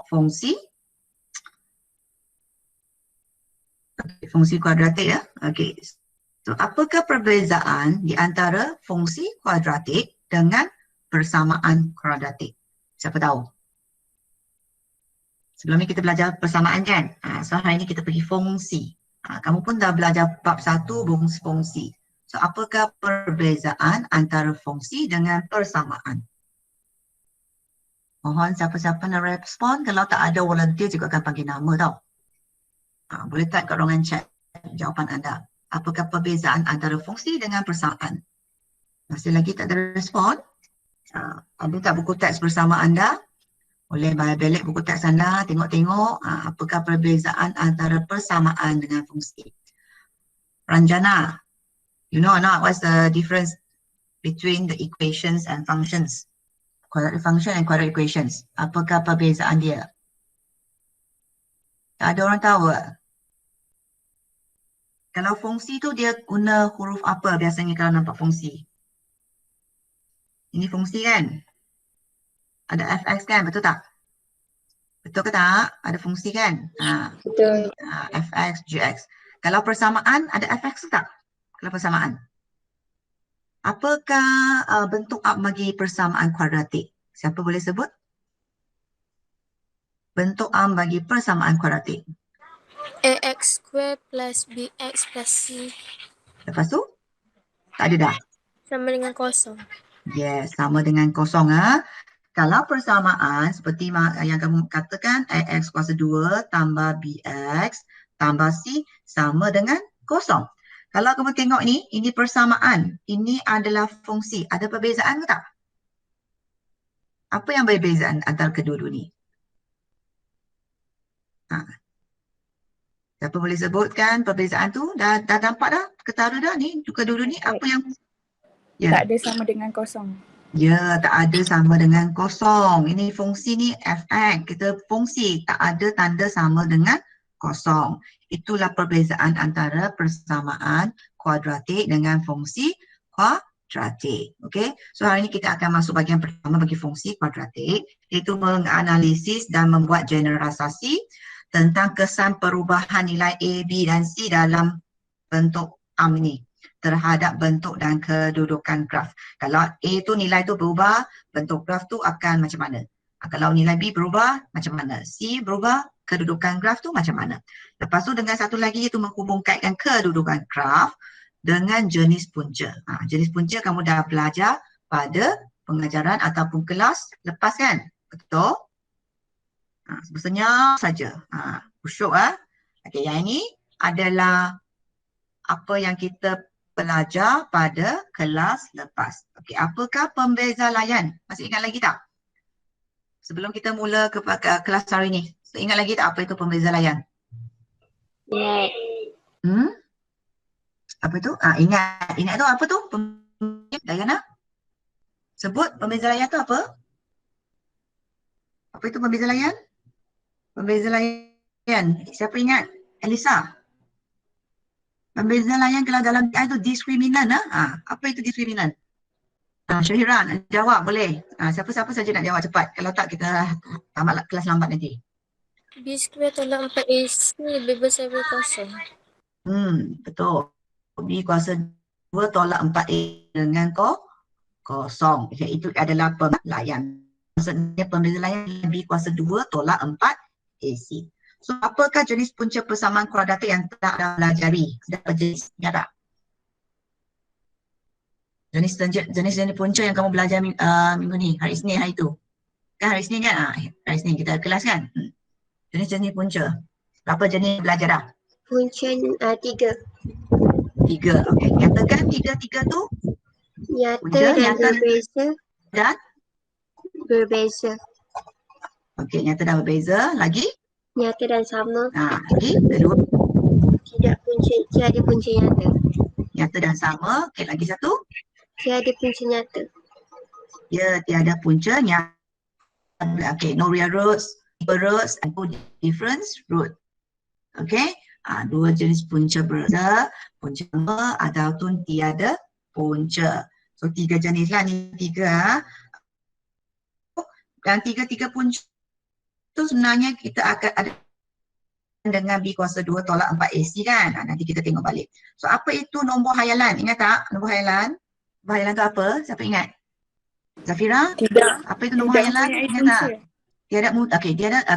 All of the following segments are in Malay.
fungsi kuadratik ya. Okey. So, apakah perbezaan di antara fungsi kuadratik dengan persamaan kuadratik? Siapa tahu? Sebelum ni kita belajar persamaan kan? So hari ni kita pergi fungsi. Kamu pun dah belajar bab 1 fungsi. So apakah perbezaan antara fungsi dengan persamaan? Mohon siapa-siapa nak respon. Kalau tak ada volunteer juga akan panggil nama tau. Boleh type kat ruangan chat jawapan anda. Apakah perbezaan antara fungsi dengan persamaan? Masih lagi tak ada respon? Ada tak buku teks bersama anda? Boleh balik buku teks anda, tengok-tengok apakah perbezaan antara persamaan dengan fungsi. Ranjana, you know or not what's the difference between the equations and functions? Quadratic function and quadratic equations. Apakah perbezaan dia? Tak ada orang tahu? Kalau fungsi tu dia guna huruf apa biasanya kalau nampak fungsi? Ini fungsi kan? Ada fx kan, betul tak? Betul ke tak? Ada fungsi kan? Betul. Fx, gx. Kalau persamaan, ada fx ke tak? Kalau persamaan. Apakah bentuk bagi persamaan kuadratik? Siapa boleh sebut? Bentuk bagi persamaan kuadratik. Ax square plus bx plus c. Lepas tu? Tak ada dah? Sama dengan kosong. Yes, sama dengan kosong. Kalau persamaan seperti yang kamu katakan ax kuasa 2 tambah bx tambah c sama dengan kosong. Kalau kamu tengok ini persamaan. Ini adalah fungsi. Ada perbezaan ke tak? Apa yang berbezaan antara kedua-dua ni? Siapa boleh sebutkan perbezaan tu? Dah nampak dah? Ketara dah ni? Kedua-dua ni apa yang... Tak ada sama dengan kosong. Ya, tak ada sama dengan kosong. Ini fungsi ni fx. Kita fungsi tak ada tanda sama dengan kosong. Itulah perbezaan antara persamaan kuadratik dengan fungsi kuadratik. Okey. So hari ini kita akan masuk bahagian pertama bagi fungsi kuadratik, iaitu menganalisis dan membuat generalisasi tentang kesan perubahan nilai A, B dan C dalam bentuk ini terhadap bentuk dan kedudukan graf. Kalau A tu nilai tu berubah, bentuk graf tu akan macam mana? Kalau nilai B berubah, macam mana? C berubah, kedudukan graf tu macam mana? Lepas tu dengan satu lagi iaitu menghubungkan kedudukan graf dengan jenis punca. Jenis punca kamu dah belajar pada pengajaran ataupun kelas lepas kan? Betul? Sebenarnya saja. Khusyuk Okey, yang ini adalah apa yang kita belajar pada kelas lepas. Okey, apakah pembeza layan? Masih ingat lagi tak? Sebelum kita mula ke kelas hari ni, ingat lagi tak apa itu pembeza layan? Ingat. Apa itu? Ingat tu apa tu? Dayana? Sebut pembeza layan tu apa? Apa itu pembeza layan? Pembeza layan. Siapa ingat? Elisa? Pembeza layan kalau dalam itu diskriminan. Apa itu diskriminan? Syahira nak jawab boleh. Siapa-siapa saja nak jawab cepat. Kalau tak kita tamat kelas lambat nanti. B square tolak 4AC lebih besar dari kosong. Betul. B kuasa 2 tolak 4A dengan kosong. Itu adalah pembeza layan. Maksudnya pembeza layan B kuasa 2 tolak 4AC. So, apakah jenis punca persamaan kuadratik yang telah anda pelajari? Sudah jenisnya tak? Jenis punca yang kamu belajar minggu ni, hari Isnin hari tu. Kan hari Isnin kan? Hari Isnin kita kelas kan? Jenis punca. Berapa jenis belajar dah? Punca 3. 3. Okey. Nyatakan 3 tu? Nyata dan berbeza. Dan? Berbeza. Okey, nyata dan berbeza. Lagi? Nyata dan sama. Lagi? Kedua? Tiada punca nyata. Nyata dan sama. Okey, lagi satu? Tiada punca nyata. Ya, tiada punca nyata. Okey, no real roots, roots and two different root. Okey, 2 jenis punca berbeza, punca sama ataupun tiada punca. So 3 jenis lah ni 3. Dan 3 punca tu sebenarnya kita akan ada dengan B kuasa 2 tolak 4 AC kan. Nanti kita tengok balik. So apa itu nombor hayalan? Ingat tak nombor hayalan? Nombor hayalan tu apa? Siapa ingat? Zafira? Tidak. Apa itu nombor Tidak hayalan? mempunyai Ingat tak? punca.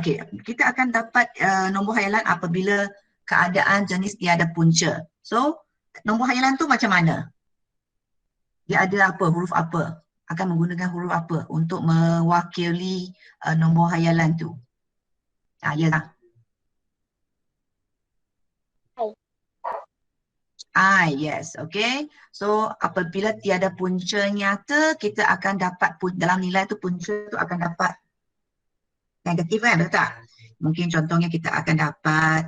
Okey, kita akan dapat nombor hayalan apabila keadaan jenis tiada punca. So nombor hayalan tu macam mana? Dia ada apa? Huruf apa? Akan menggunakan huruf apa untuk mewakili nombor hayalan tu? Yalah. I, yes, okay. So apabila tiada punca nyata, kita akan dapat dalam nilai tu punca tu akan dapat negatif kan, betul tak? Mungkin contohnya kita akan dapat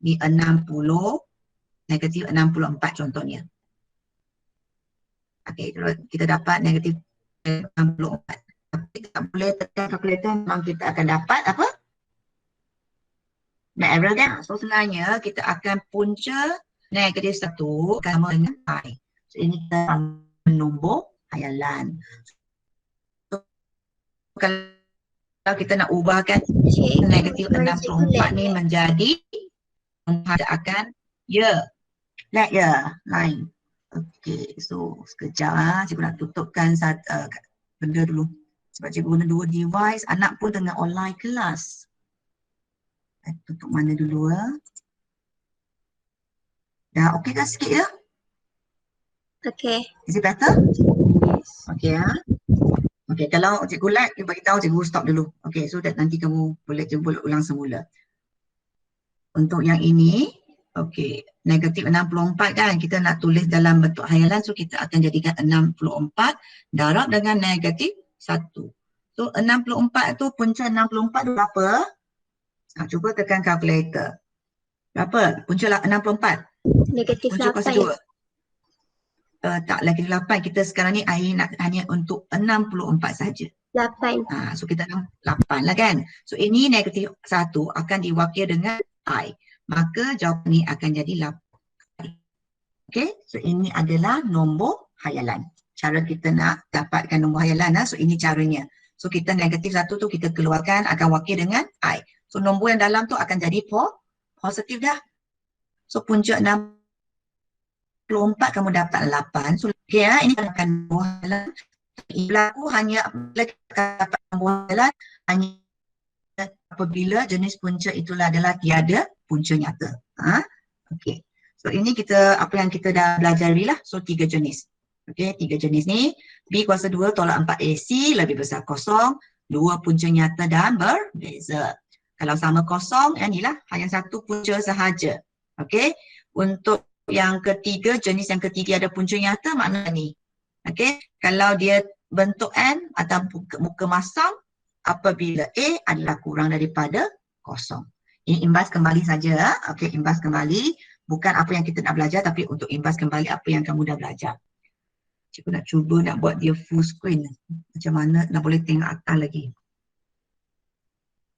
ni 60, negatif 64 contohnya. Okay, kalau kita dapat negatif 64. Tapi kita boleh tekan kalkulator, memang kita akan dapat apa? Error kan? So sebenarnya kita akan punca negatif 1 sama dengan I. So ini kita nombor hayalan. So, kalau kita nak ubahkan negatif 64 ni menjadi kita akan let line. Okey, so sekejap cikgu nak tutupkan benda dulu. Sebab cikgu guna 2 device, anak pun tengah online kelas. Tutup mana dulu Dah okey kan sikit ya? Okay. Is it better? Okey Okey, kalau cikgu like, dia bagi tahu cikgu stop dulu. Okey, so that nanti kamu cikgu boleh ulang semula. Untuk yang ini, okey, negatif 64 kan, kita nak tulis dalam bentuk hayalan, so kita akan jadikan 64 darab dengan negatif 1. So 64 tu, punca 64 tu berapa? Cuba tekan kalkulator. Berapa? Punca 64. Negatif Punca kuasa 8. 2. Tak, lagi 8. Kita sekarang ni hanya untuk 64 saja. 8. So kita 8 lah kan. So ini negatif 1 akan diwakil dengan I. Maka jawapan ni akan jadi 8. Okay, so ini adalah nombor hayalan. Cara kita nak dapatkan nombor hayalan. So ini caranya. So kita negatif 1 tu kita keluarkan akan wakil dengan I. So nombor yang dalam tu akan jadi positif dah. So punca 64 kamu dapat 8. So okay, ini akan nombor hayalan. Berlaku hanya dapat nombor hayalan hanya apabila jenis punca itulah adalah tiada punca nyata. Okay. So ini apa yang kita dah belajari lah. So 3 jenis. Okay, 3 jenis ni. B kuasa 2 tolak 4 AC lebih besar kosong. 2 punca nyata dan berbeza. Kalau sama kosong, inilah hanya 1 punca sahaja. Okay. Untuk yang ketiga, jenis yang ketiga ada punca nyata, makna ni. Okay. Kalau dia bentuk N atau muka masam, apabila A adalah kurang daripada kosong. Ini imbas kembali saja. Okay, imbas kembali. Bukan apa yang kita nak belajar, tapi untuk imbas kembali apa yang kamu dah belajar. Cikgu nak cuba nak buat dia full screen. Macam mana nak boleh tengok atas lagi.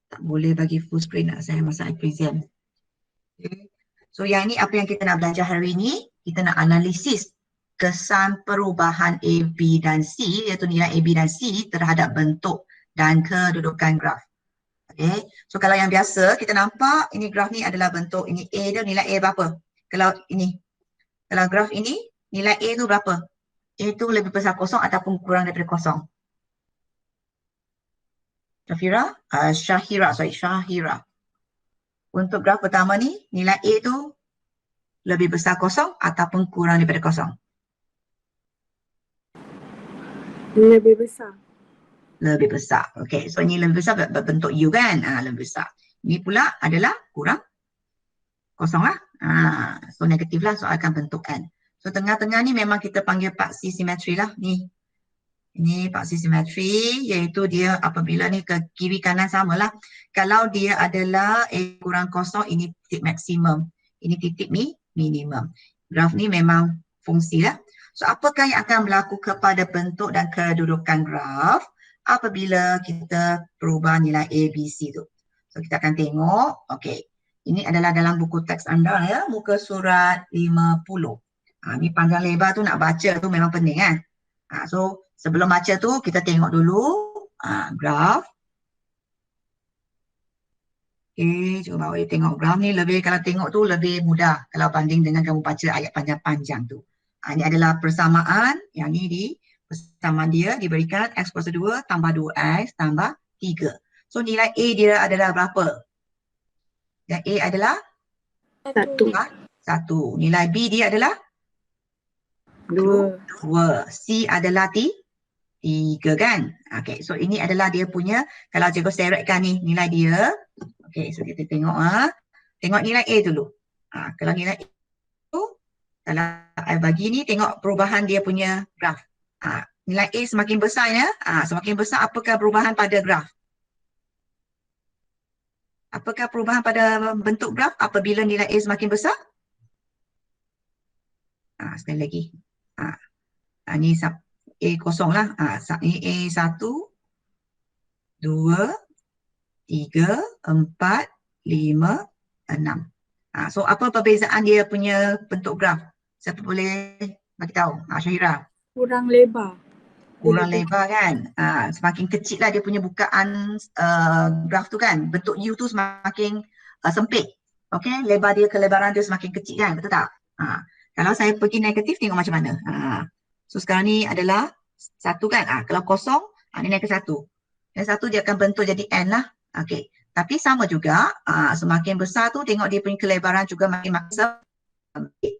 Tak boleh bagi full screen nak saya masa I present. Okay. So yang ni apa yang kita nak belajar hari ni, kita nak analisis kesan perubahan A, B dan C, iaitu nilai A, B dan C terhadap bentuk dan kedudukan graf. Okay. So kalau yang biasa kita nampak ini graf ni adalah bentuk ini A dia, nilai A berapa? Kalau graf ini nilai A tu berapa? A tu lebih besar kosong ataupun kurang daripada kosong? Syahira. Untuk graf pertama ni, nilai A tu lebih besar kosong ataupun kurang daripada kosong? Lebih besar. Lebih besar. Okay, so ini lebih besar berbentuk U kan? Lebih besar. Ini pula adalah kurang kosong lah. So negatif lah, so akan bentuk N. So tengah-tengah ni memang kita panggil paksi simetri lah. Ini paksi simetri, iaitu dia apabila ni ke kiri kanan samalah. Kalau dia adalah A kurang kosong, ini titik maksimum. Ini titik minimum. Graf ni memang fungsi lah. So apakah yang akan berlaku kepada bentuk dan kedudukan graf apabila kita perubah nilai A, B, C tu? So kita akan tengok, okay. Ini adalah dalam buku teks anda ya, muka surat 50. Ni panjang lebar tu nak baca tu memang penting kan. So sebelum baca tu kita tengok dulu graf. Okey, cuba awak tengok graf ni lebih, kalau tengok tu lebih mudah kalau banding dengan kamu baca ayat panjang-panjang tu. Ini adalah persamaan, yang ni persamaan dia diberikan X kuasa 2 tambah 2X tambah 3. So nilai A dia adalah berapa? Dan A adalah 1, 1. Nilai B dia adalah 2, 2. C adalah 3 kan? Okey, so ini adalah dia punya, kalau cikgu seretkan ni nilai dia. Okey, so kita tengok tengok nilai A dulu. Kalau nilai A tu, kalau I bagi ni, tengok perubahan dia punya graf. Nilai A semakin besar ya. Semakin besar, apakah perubahan pada graf? Apakah perubahan pada bentuk graf apabila nilai A semakin besar? Sekali lagi. Ni A kosong lah. Ni A1, 2, 3, 4, 5, 6. So apa perbezaan dia punya bentuk graf? Siapa boleh bagi tahu? Syahira. kurang lebar. Kurang lebar kan? Semakin kecil lah dia punya bukaan graf tu kan? Bentuk U tu semakin sempit. Okey, lebar dia, kelebaran dia semakin kecil kan? Betul tak? Kalau saya pergi negatif, tengok macam mana? So sekarang ni adalah 1 kan? Kalau kosong, ni naik ke 1. Yang 1 dia akan bentuk jadi N lah. Okey. Tapi sama juga, semakin besar tu tengok dia punya kelebaran juga makin sempit.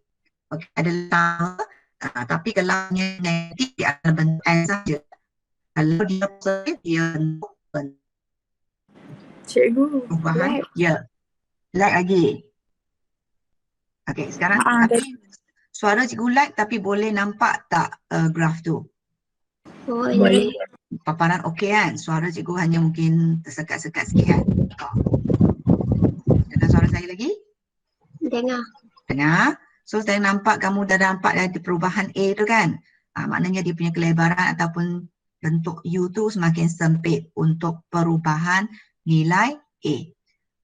Okey, adalah sama. Tapi kalau negatif dia akan bentuk N saja. Kalau dia positif dia bentuk Cikgu, perubahan. like. Ya. Like lagi. Okey, sekarang tapi suara cikgu like tapi boleh nampak tak graf tu? Boleh. Paparan okey kan? Suara cikgu hanya mungkin tersekat-sekat sikit kan? Dengar suara saya lagi? Dengar. Dengar. So saya nampak kamu dah nampak ada perubahan A tu kan? Maknanya dia punya kelebaran ataupun bentuk U tu semakin sempit untuk perubahan nilai A.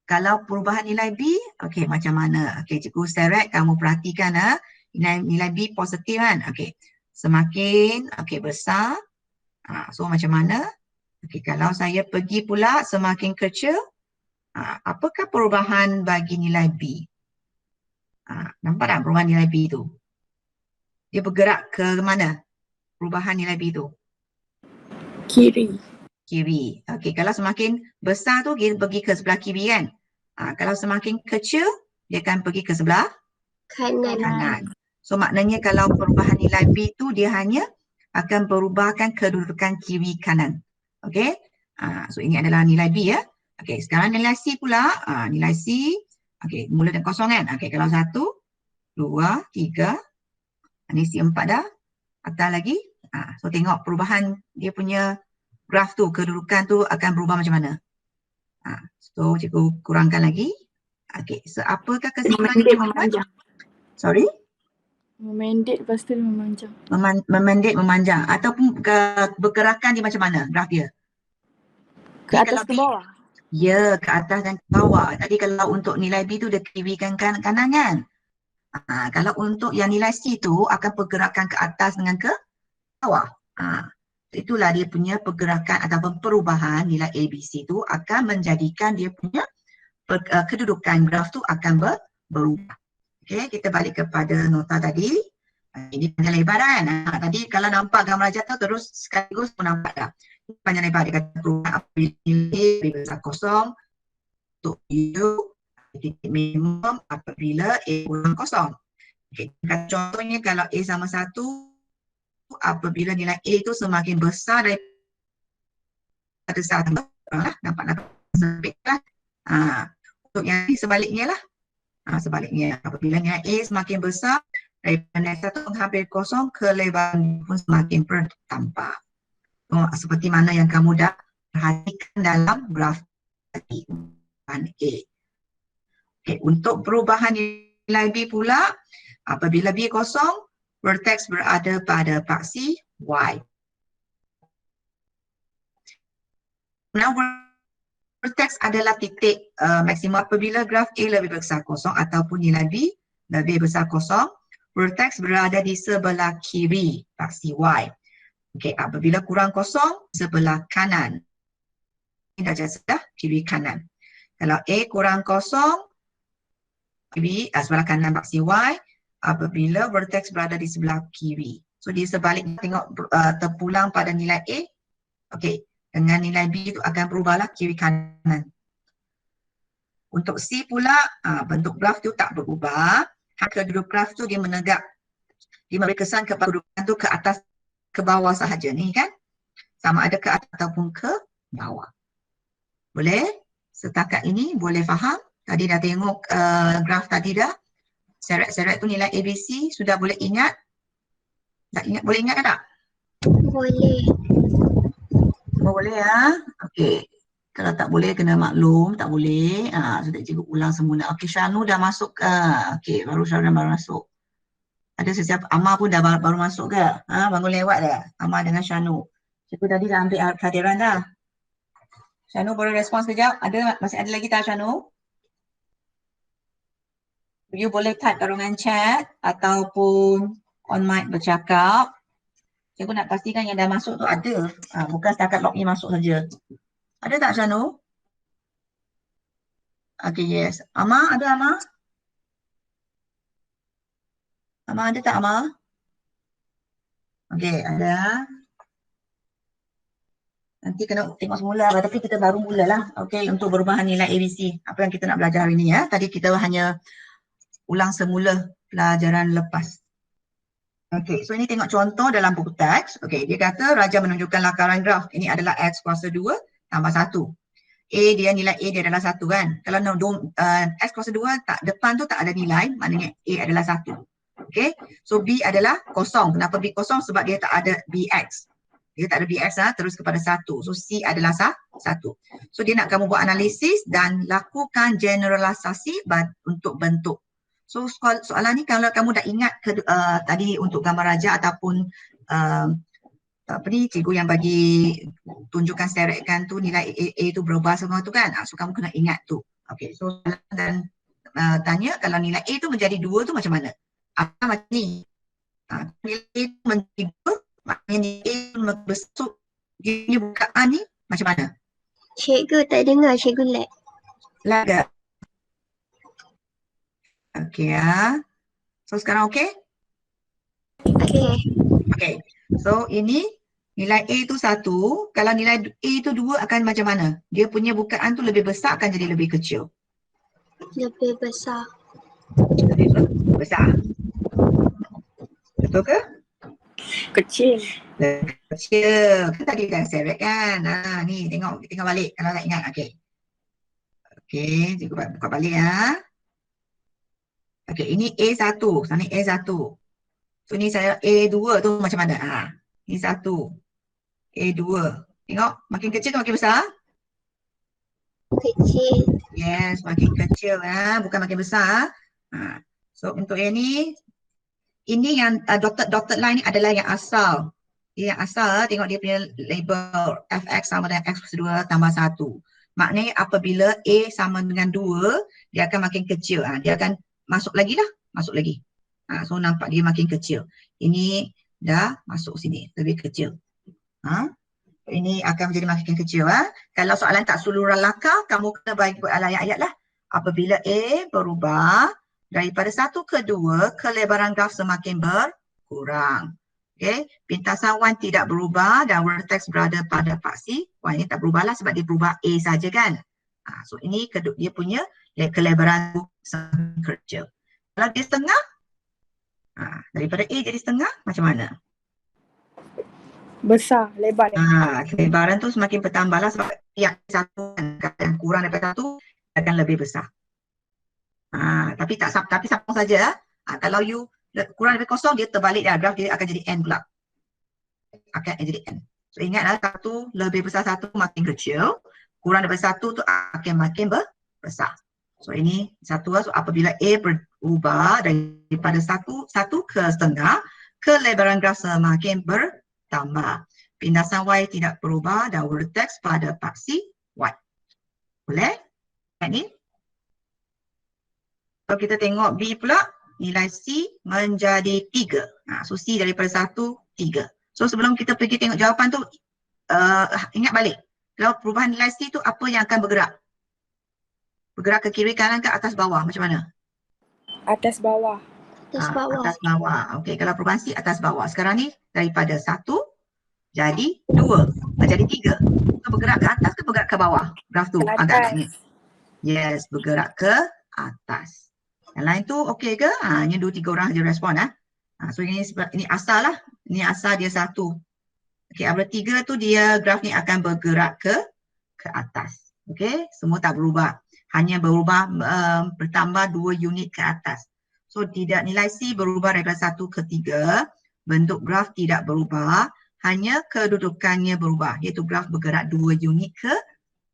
Kalau perubahan nilai B, okey macam mana? Okey, cikgu seret, kamu perhatikan nilai B positif kan? Okey. Semakin besar. So macam mana? Okey, kalau saya pergi pula semakin kecil, apakah perubahan bagi nilai B? Nampak tak perubahan nilai B tu? Dia bergerak ke mana? Perubahan nilai B tu? Kiri. Kiri. Okey, kalau semakin besar tu dia pergi ke sebelah kiri kan? Kalau semakin kecil, dia akan pergi ke sebelah kanan. So maknanya kalau perubahan nilai B tu dia hanya akan berubahkan kedudukan kiri kanan. Okey? So ini adalah nilai B ya. Okey, sekarang nilai C pula. Nilai C, okey, mula dengan kosong kan? Okey, kalau 1, 2, 3. Ni C4 dah. Atas lagi. So tengok perubahan dia punya graf tu, kedudukan tu akan berubah macam mana? So cikgu kurangkan lagi. Okey, so apakah kesimpulan Memendek, cikgu buat? memanjang. Sorry? Memendek lepas tu memanjang. Memendek, memanjang. Ataupun bergerakan di macam mana graf dia? Ke atas ke bawah? Ya, ke atas dan ke bawah. Tadi kalau untuk nilai B tu dia kiri kan kanan kan? Kalau untuk yang nilai C tu akan pergerakan ke atas dengan ke bawah. Itulah dia punya pergerakan ataupun perubahan nilai ABC tu akan menjadikan dia punya kedudukan graf tu akan berubah. Okey, kita balik kepada nota tadi. Ini panjang lebar kan? Tadi kalau nampak gambar jatuh terus sekaligus pun nampak dah. Panjang lebar dia kata perubahan apabila A besar kosong untuk U titik minimum apabila A kurang kosong. Okay. Contohnya kalau A sama 1, apabila nilai A itu semakin besar daripada 1, nampak sempit lah. Untuk yang ini sebaliknya lah. Sebaliknya apabila nilai A semakin besar daripada 1 hampir kosong, kelebaran pun semakin bertambah. Seperti mana yang kamu dah perhatikan dalam graf tadi. A. Okay. Untuk perubahan nilai B pula, apabila B kosong, vertex berada pada paksi Y. Now, vertex adalah titik maksimum apabila graf A lebih besar kosong ataupun nilai B lebih besar kosong, vertex berada di sebelah kiri paksi Y. Okey, apabila kurang kosong, sebelah kanan. Ini dah jelas dah, kiri kanan. Kalau A kurang kosong, B sebelah kanan paksi Y apabila vertex berada di sebelah kiri. So dia sebaliknya tengok terpulang pada nilai A. Okey, dengan nilai B itu akan berubahlah kiri kanan. Untuk C pula, bentuk graf tu tak berubah. Kedua graf tu dia menegak. Dia memberi kesan kepada kedudukan tu ke atas, ke bawah sahaja ni kan. Sama ada ke atas ataupun ke bawah. Boleh? Setakat ini boleh faham? Tadi dah tengok graf tadi dah. Seret-seret tu nilai ABC sudah boleh ingat? Tak ingat? Boleh ingat ke tak? Boleh. Boleh ya? Okey. Kalau tak boleh kena maklum, tak boleh. Sudah cikgu ulang semula. Okey, Syanu dah masuk ke? Okey, baru Syanu baru masuk. Ada sesiapa? Amar pun dah baru masuk ke? Bangun lewat dah. Amar dengan Syanu. Cikgu tadi dah ambil kehadiran dah. Syanu boleh respon sekejap? Masih ada lagi tak Syanu? You boleh type kat ruangan chat ataupun on mic bercakap. Cikgu nak pastikan yang dah masuk tu ada. Bukan setakat login masuk saja. Ada tak Syanu? Okay, yes. Amar, ada Amar? Amar ada tak Amar? Okay, ada. Nanti kena tengok semula, tapi kita baru mulalah. Okay, untuk perubahan nilai ABC. Apa yang kita nak belajar hari ni ya. Tadi kita hanya ulang semula pelajaran lepas. Okay, so ini tengok contoh dalam buku teks. Okay, dia kata Raja menunjukkan lakaran graf. Ini adalah X kuasa 2 tambah 1. Nilai A dia adalah 1 kan. Kalau X kuasa 2 depan tu tak ada nilai, maknanya A adalah 1. Okay, so B adalah kosong. Kenapa B kosong? Sebab dia tak ada BX. Dia tak ada BX terus kepada 1. So C adalah 1. So dia nak kamu buat analisis dan lakukan generalisasi untuk bentuk. So soalan ni kalau kamu dah ingat tadi untuk gambar raja ataupun cikgu yang bagi tunjukkan seretkan tu nilai A tu berubah semua tu kan. So kamu kena ingat tu. Okay, so dan tanya kalau nilai A tu menjadi 2 tu macam mana? Macam ni. Nilai A tu menjadi 2, maknanya nilai A tu besar. Dia bukaan ni macam mana? Cikgu tak dengar, cikgu lag. Lag ke? Okay ya. So sekarang okay? Okay. Okay. So ini nilai A tu 1. Kalau nilai A tu 2 akan macam mana? Dia punya bukaan tu lebih besar akan jadi lebih kecil? Lebih besar. Lebih besar. Betul ke? Kecil. Lebih kecil. Kan tadi dah seret kan? Ni tengok balik kalau tak ingat. Okay. Okay, cikgu buka balik ya. Okay, ini A1. Sana A1. So ni saya A2 tu macam mana? Ni 1. A2. Tengok, makin kecil tu makin besar? Kecil. Yes, makin kecil bukan makin besar. So untuk ini yang dotted line ni adalah yang asal. Yang asal, tengok dia punya label fx sama dengan x plus 2 tambah 1. Maknanya apabila A sama dengan 2, dia akan makin kecil. Dia akan masuk lagi. So nampak dia makin kecil. Ini dah masuk sini, lebih kecil. Ini akan menjadi makin kecil. Kalau soalan tak suluran laka, kamu kena bagi ayat-ayat lah. Apabila A berubah daripada 1 ke 2, kelebaran graf semakin berkurang. Okay. Pintasan Y tidak berubah dan vertex berada pada paksi. Y ini tak berubahlah sebab dia berubah A saja kan. So ini dia punya kelebaran semakin kecil. Kalau dia setengah, daripada A jadi setengah, macam mana? Besar, lebar. Kelebaran tu semakin bertambahlah sebab yang satu yang kurang daripada satu akan lebih besar. Tapi sambung saja. Kalau you kurang daripada kosong, dia terbalik graf dia akan jadi N pula. Akan jadi N. So ingatlah satu lebih besar satu makin kecil. Kurang daripada satu tu akan makin besar. So ini satu. So apabila A berubah daripada satu ke setengah, kelebaran graf semakin bertambah. Pindasan Y tidak berubah dan vertex pada paksi Y. Boleh? Yang ni. Kalau kita tengok B pula, nilai C menjadi 3. So C daripada 1, 3. So sebelum kita pergi tengok jawapan tu, ingat balik. Kalau perubahan nilai C tu apa yang akan bergerak? Bergerak ke kiri kanan ke atas bawah, macam mana? Atas bawah. Atas bawah. Atas bawah. Okey, kalau perubahan C atas bawah. Sekarang ni daripada 1 jadi 2, jadi 3. So, bergerak ke atas ke bergerak ke bawah? Graf tu Ke agak-agaknya. atas. Yes, bergerak ke atas. Yang lain tu okey ke? Hanya 2-3 orang je respon. So ini asal lah. Ini asal dia 1. Okey, apabila 3 tu dia graf ni akan bergerak ke atas. Okey, semua tak berubah. Hanya berubah bertambah 2 unit ke atas. So tidak nilai C berubah daripada 1 ke 3. Bentuk graf tidak berubah. Hanya kedudukannya berubah. Iaitu graf bergerak 2 unit ke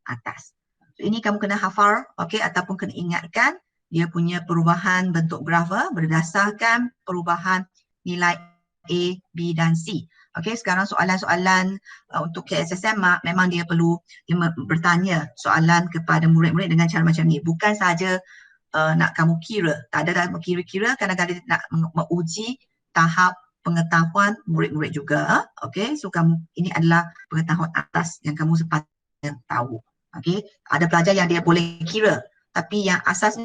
atas. So, ini kamu kena hafal, okey, ataupun kena ingatkan dia punya perubahan bentuk graf berdasarkan perubahan nilai A, B dan C. Okey, sekarang soalan-soalan untuk KSSM memang dia perlu bertanya soalan kepada murid-murid dengan cara macam ni. Bukan saja nak kamu kira, tak ada kamu kira-kira, kadang-kadang nak menguji tahap pengetahuan murid-murid juga. Okey, so kamu ini adalah pengetahuan atas yang kamu sepatutnya tahu. Okey, ada pelajar yang dia boleh kira, tapi yang asas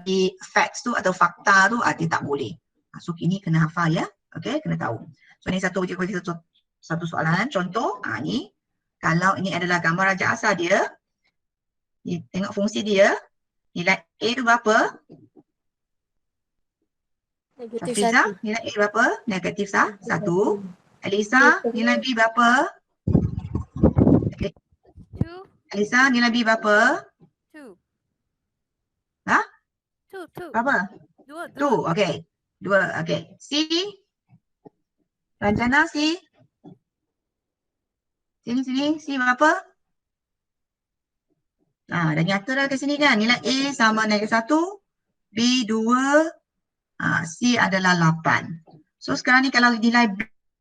di facts tu atau fakta tu dia tak boleh. So ini kena hafal ya. Okey, kena tahu. So ini satu soalan contoh. Ni kalau ini adalah gambar raja asal dia, tengok fungsi dia, nilai A tu berapa? Negatif Fiza, 1. nilai A berapa? Negatif 1. Elisa, nilai B berapa? 2. Elisa, nilai B berapa? 2. Ha? 2. Berapa? 2. 2, okey. 2, okey. C? Ranjana, C? Sini, C berapa? Dah nyata dah ke sini kan? Nilai A sama negatif 1, B 2, C adalah 8. So sekarang ni kalau nilai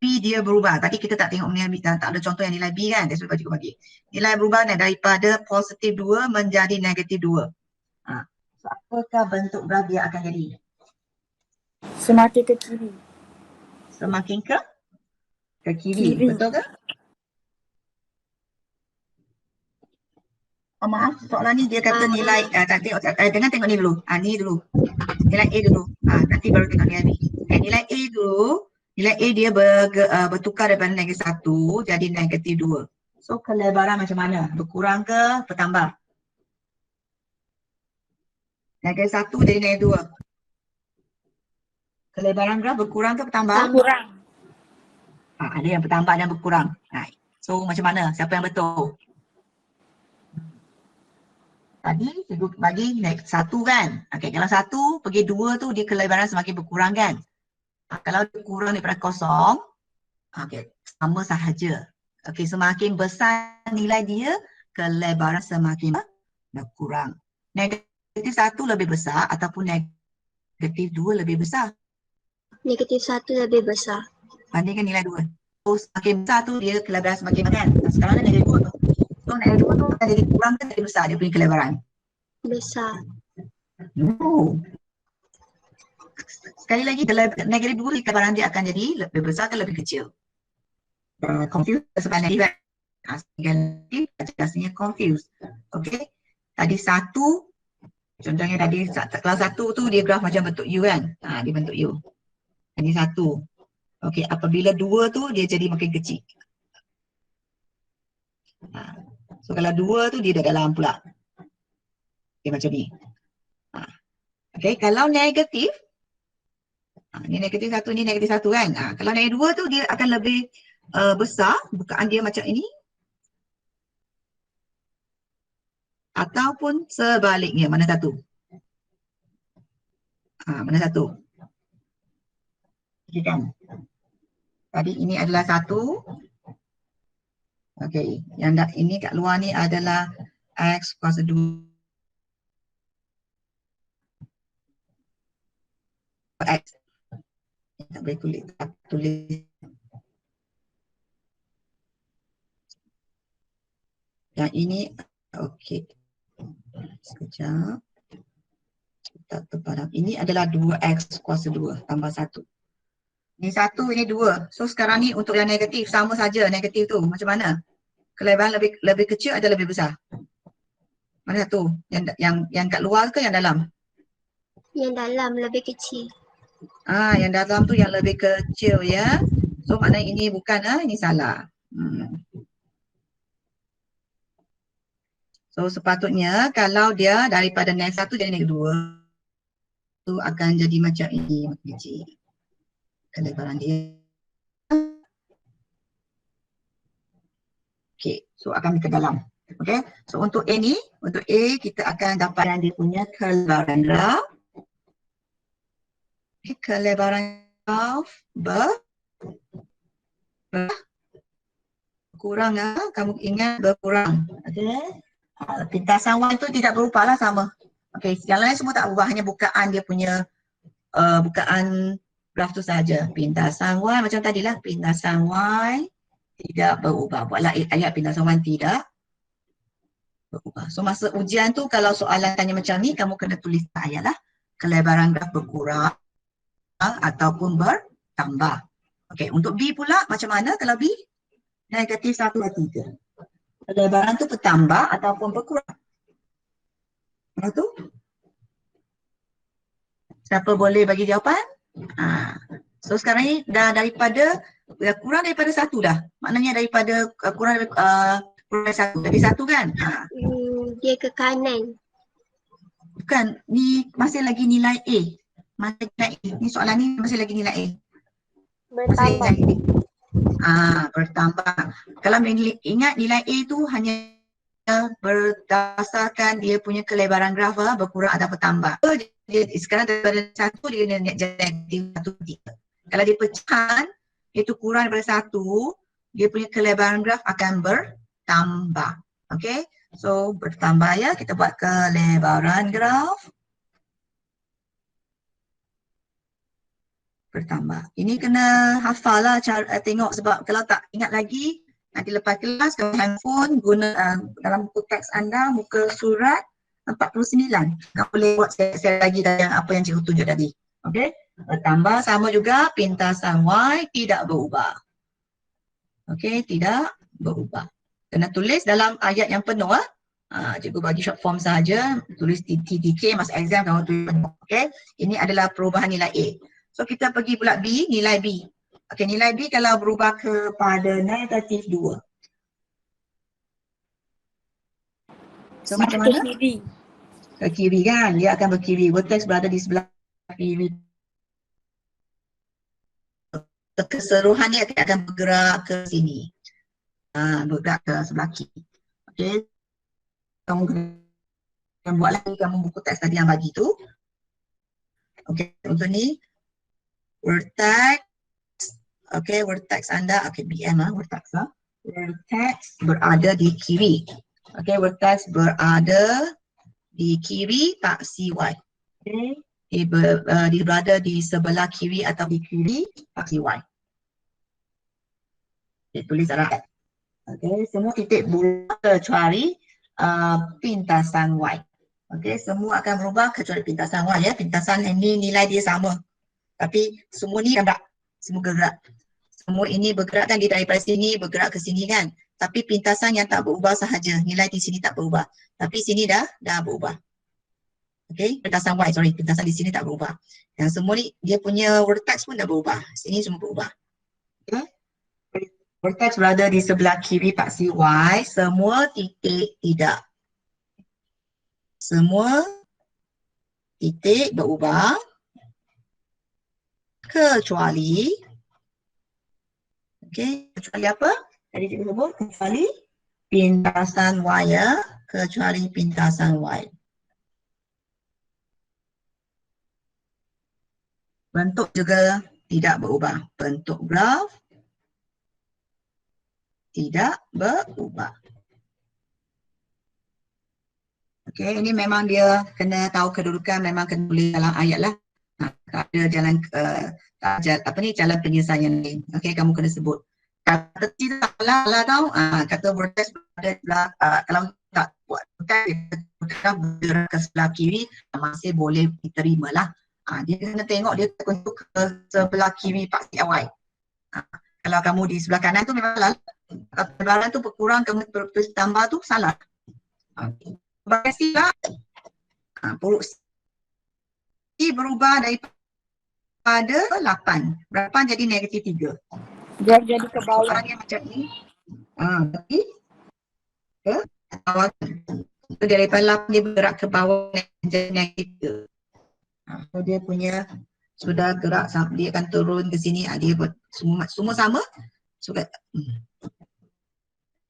B dia berubah. Tadi kita tak tengok nilai B, tak ada contoh yang nilai B kan? Dia sudah bagi. Nilai berubah daripada positif 2 menjadi negatif 2. So apakah bentuk graf dia akan jadi? Semakin ke kiri. Semakin ke kiri. Betul ke? Oh, maaf, soalan ni dia kata nilai, jangan tengok ni dulu. Ni dulu. Nilai A dulu. Nanti baru tengok nilai B. Nilai A dulu, nilai A dia bertukar daripada negatif 1 jadi negatif 2. So kelebaran macam mana? Berkurang ke bertambah? Negatif 1 jadi negatif 2. Kelebaran graf berkurang ke bertambah? Kurang. Ada yang bertambah dan berkurang. So macam mana? Siapa yang betul? Tadi cikgu bagi negatif 1 kan? Okey, kalau 1 pergi 2 tu dia kelebaran semakin berkurang kan? Kalau dia kurang daripada kosong, okey, sama sahaja. Okey, semakin besar nilai dia, kelebaran semakin berkurang. Negatif 1 lebih besar ataupun negatif 2 lebih besar? Negatif 1 lebih besar. Bandingkan nilai 2. So semakin besar tu dia kelebaran semakin kan? Sekarang negatif 2 tu. So negatif 2 tu akan jadi kurang ke jadi besar dia punya kelebaran? Besar. No. Sekali lagi, negatif 2 kelebaran dia akan jadi lebih besar ke lebih kecil? Confused sebab negatif kan? Negatif rasanya confused. Okey. Tadi 1, contohnya tadi kalau 1 tu dia graf macam bentuk U kan? Dia bentuk U. Ini 1. Okey, apabila 2 tu dia jadi makin kecil. So kalau 2 tu dia dah dalam pula. Okey, macam ni. Okey, kalau negatif, ni negatif 1, ni negatif 1 kan? Kalau negatif 2 tu dia akan lebih besar, bukaan dia macam ini. Ataupun sebaliknya, mana satu? Mana satu? Okey kan? Tadi ini adalah 1. Okey, yang ini kat luar ni adalah X kuasa 2. X. Tak boleh tulis. Yang ini, okey. Sekejap. Tak terpadam. Ini adalah 2X kuasa 2 tambah 1. Ini 1, ini 2. So sekarang ni untuk yang negatif, sama saja negatif tu. Macam mana? Kelebaran lebih kecil atau lebih besar? Mana tu? Yang kat luar ke yang dalam? Yang dalam lebih kecil. Yang dalam tu yang lebih kecil ya. So maknanya ini bukan, ini salah. So sepatutnya kalau dia daripada negatif 1 jadi negatif 2, tu akan jadi macam ini, makin kecil. Kelebaran dia. Okey, so akan ke dalam. Okey, so untuk A ni, untuk A kita akan dapatkan dia punya kelebaran graf. Okay, kelebaran graf berkurang, kamu ingat berkurang. Okey, pintasan Y tu tidak berubah lah, sama. Okey, yang lain semua tak berubah, hanya bukaan dia punya bukaan graf tu saja. Pintasan Y macam tadilah, pintasan Y tidak berubah. Buatlah ayat pintasan Y tidak berubah. So masa ujian tu kalau soalan tanya macam ni, kamu kena tulis ayat lah. Kelebaran graf berkurang ataupun bertambah. Okey, untuk B pula macam mana kalau B? Negatif 1 dan 3. Kelebaran tu bertambah ataupun berkurang. Mana tu? Siapa boleh bagi jawapan? So sekarang ni dah kurang daripada 1 dah. Maknanya daripada kurang dari 1. Dari 1 kan? Dia ke kanan. Bukan, ni masih lagi nilai A. Masih nilai A. Ni soalan ni masih lagi nilai A. Masih Bertambah. nilai A. Bertambah. Kalau ingat nilai A tu hanya berdasarkan dia punya kelebaran graf berkurang atau bertambah. Sekarang daripada 1 dia negatif 1, 3. Kalau dia pecahan, itu kurang daripada 1, dia punya kelebaran graf akan bertambah. Okay, so bertambah ya, kita buat kelebaran graf bertambah. Ini kena hafal lah cara tengok, sebab kalau tak ingat lagi, nanti lepas kelas kalau handphone guna dalam buku teks anda, muka surat 49. Kamu boleh buat sekali lagi yang apa yang cikgu tunjuk tadi. Okey, bertambah sama juga pintasan Y tidak berubah. Okey, tidak berubah. Kena tulis dalam ayat yang penuh. Cikgu bagi short form saja, tulis TTK masa exam kamu tulis penuh. Okey, ini adalah perubahan nilai A. So kita pergi pula B, nilai B. Okey, nilai B kalau berubah kepada negatif 2. So macam mana? Ke kiri. Ke kiri kan, dia akan berkiri. Vertex berada di sebelah kiri. Keseluruhannya akan bergerak ke sini. Bergerak ke sebelah kiri. Okey. Kamu kena buat lagi kamu buku teks tadi yang bagi tu. Okey, untuk ni vertex. Okey, vertex anda, okey BM vertex vertex berada di kiri. Okey, vertex berada di kiri tak CY. Okey, dia berada di sebelah kiri atau di kiri tak CY. Okay, tulis arah. Okey, semua titik bulat kecuali pintasan Y. Okey, semua akan berubah kecuali pintasan Y ya. Pintasan ini nilai dia sama. Tapi semua ni gerak. Semua gerak. Semua ini bergerak kan, dia daripada sini bergerak ke sini kan. Tapi pintasan yang tak berubah sahaja. Nilai di sini tak berubah. Tapi sini dah berubah. Okey, pintasan Y, sorry. Pintasan di sini tak berubah. Yang semua ni dia punya vertex pun dah berubah. Sini semua berubah. Okey. Vertex berada di sebelah kiri pak CY, semua titik tidak. Semua titik berubah kecuali, kecuali apa? Tadi cikgu sebut, kecuali pintasan Y ya, kecuali pintasan Y. Bentuk juga tidak berubah. Bentuk graf tidak berubah. Okey, ini memang dia kena tahu kedudukan, memang kena tulis dalam ayat lah. Ada jalan jalan penyelesaian lain. Okey, kamu kena sebut. Kata tidak salah tau. Kata vertex berada kalau tak buat vertex bergerak ke sebelah kiri masih boleh diterima lah. Dia kena tengok dia terbentuk ke sebelah kiri pak CY. Kalau kamu di sebelah kanan tu memang salah. Kalau kelebaran tu berkurang, kamu tambah tu salah. Bahagian C lah. Puruk C berubah daripada 8. Berapa jadi negatif 3. Graf jadi ke bawah. Soalannya macam ni. Berarti ke bawah. So, daripada 8 dia bergerak ke bawah jadi negatif 3. So dia punya sudah gerak, dia akan turun ke sini. Dia buat semua sama. So,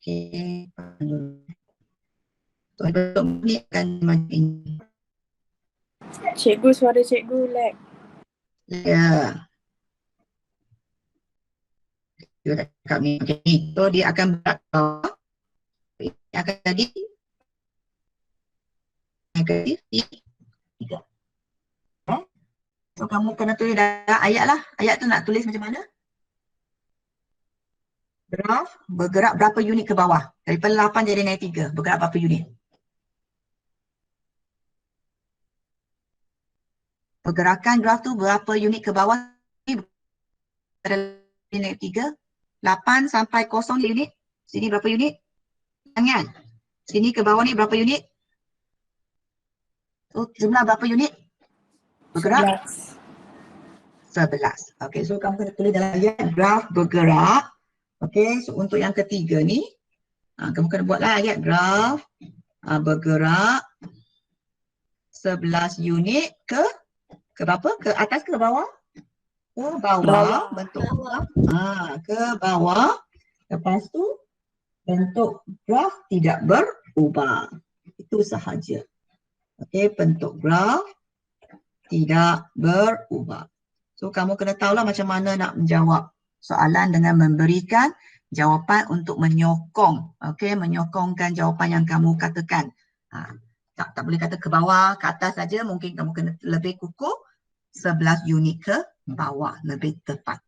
okay. So, bentuk ni akan macam ini. Cikgu, suara cikgu lag. Ya. Dia cakap ni macam ni. So dia akan bergerak ke bawah. Dia akan jadi negatif 3. So kamu kena tulis dalam ayat lah. Ayat tu nak tulis macam mana? Graf bergerak berapa unit ke bawah? Daripada 8 jadi negatif 3. Bergerak berapa unit? Pergerakan graf tu berapa unit ke bawah? Dari negatif 3. 8 sampai 0 unit. Sini berapa unit? Jangan. Sini ke bawah ni berapa unit? So jumlah berapa unit? Bergerak? 11. Okey, so kamu kena tulis dalam ayat graf bergerak. Okey, so untuk yang ketiga ni, kamu kena buatlah ayat graf bergerak 11 unit ke berapa? Ke atas ke bawah? Ke bawah. Bentuk graf. Ke bawah. Lepas tu bentuk graf tidak berubah. Itu sahaja. Okey, bentuk graf tidak berubah. So kamu kena tahulah macam mana nak menjawab soalan dengan memberikan jawapan untuk menyokong. Okey, menyokongkan jawapan yang kamu katakan. Tak boleh kata ke bawah, ke atas saja. Mungkin kamu kena lebih kukuh 11 unit ke bawah, lebih tepat.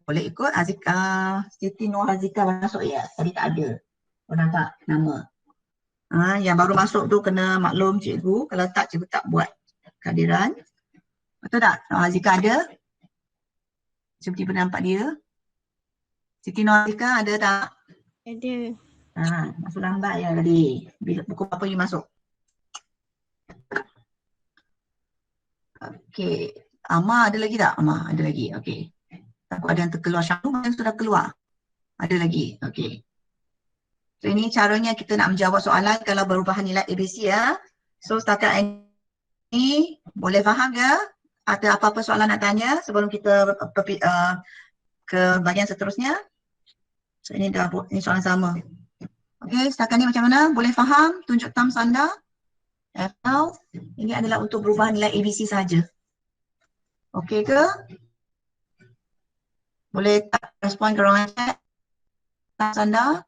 Boleh ikut Azika, Siti Nur Azika masuk ya? Tadi tak ada. Kau nampak nama? Yang baru masuk tu kena maklum cikgu. Kalau tak, cikgu tak buat kehadiran. Betul tak? Azika ada? Seperti pernah nampak dia. Siti Nur Azika ada tak? Ada. Masuk lambat ya tadi. Pukul berapa you masuk? Okey. Ama ada lagi tak? Ama ada lagi. Okey. Takut ada yang terkeluar. Syahru yang sudah keluar. Ada lagi. Okey. So ini caranya kita nak menjawab soalan kalau berubahan nilai ABC ya. So setakat ini boleh faham ya? Ada apa-apa soalan nak tanya sebelum kita ke bahagian seterusnya? So ini soalan sama. Okey, setakat ni macam mana? Boleh faham? Tunjuk thumbs anda. FL. Ini adalah untuk perubahan nilai ABC saja. Okey ke? Boleh tak respon ke ruangan chat? Thumbs anda.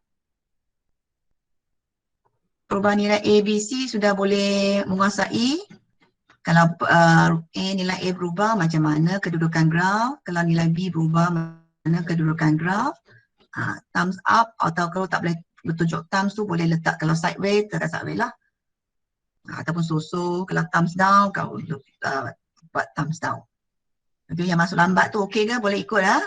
Perubahan nilai ABC sudah boleh menguasai. Kalau nilai A berubah, macam mana kedudukan graf. Kalau nilai B berubah, mana kedudukan graf. Thumbs up atau kalau tak boleh bertunjuk thumbs tu boleh letak kalau sideways, tekan sideways lah. Ataupun so-so, kalau thumbs down, kau buat thumbs down. Okay, yang masuk lambat tu okey ke? Boleh ikut lah.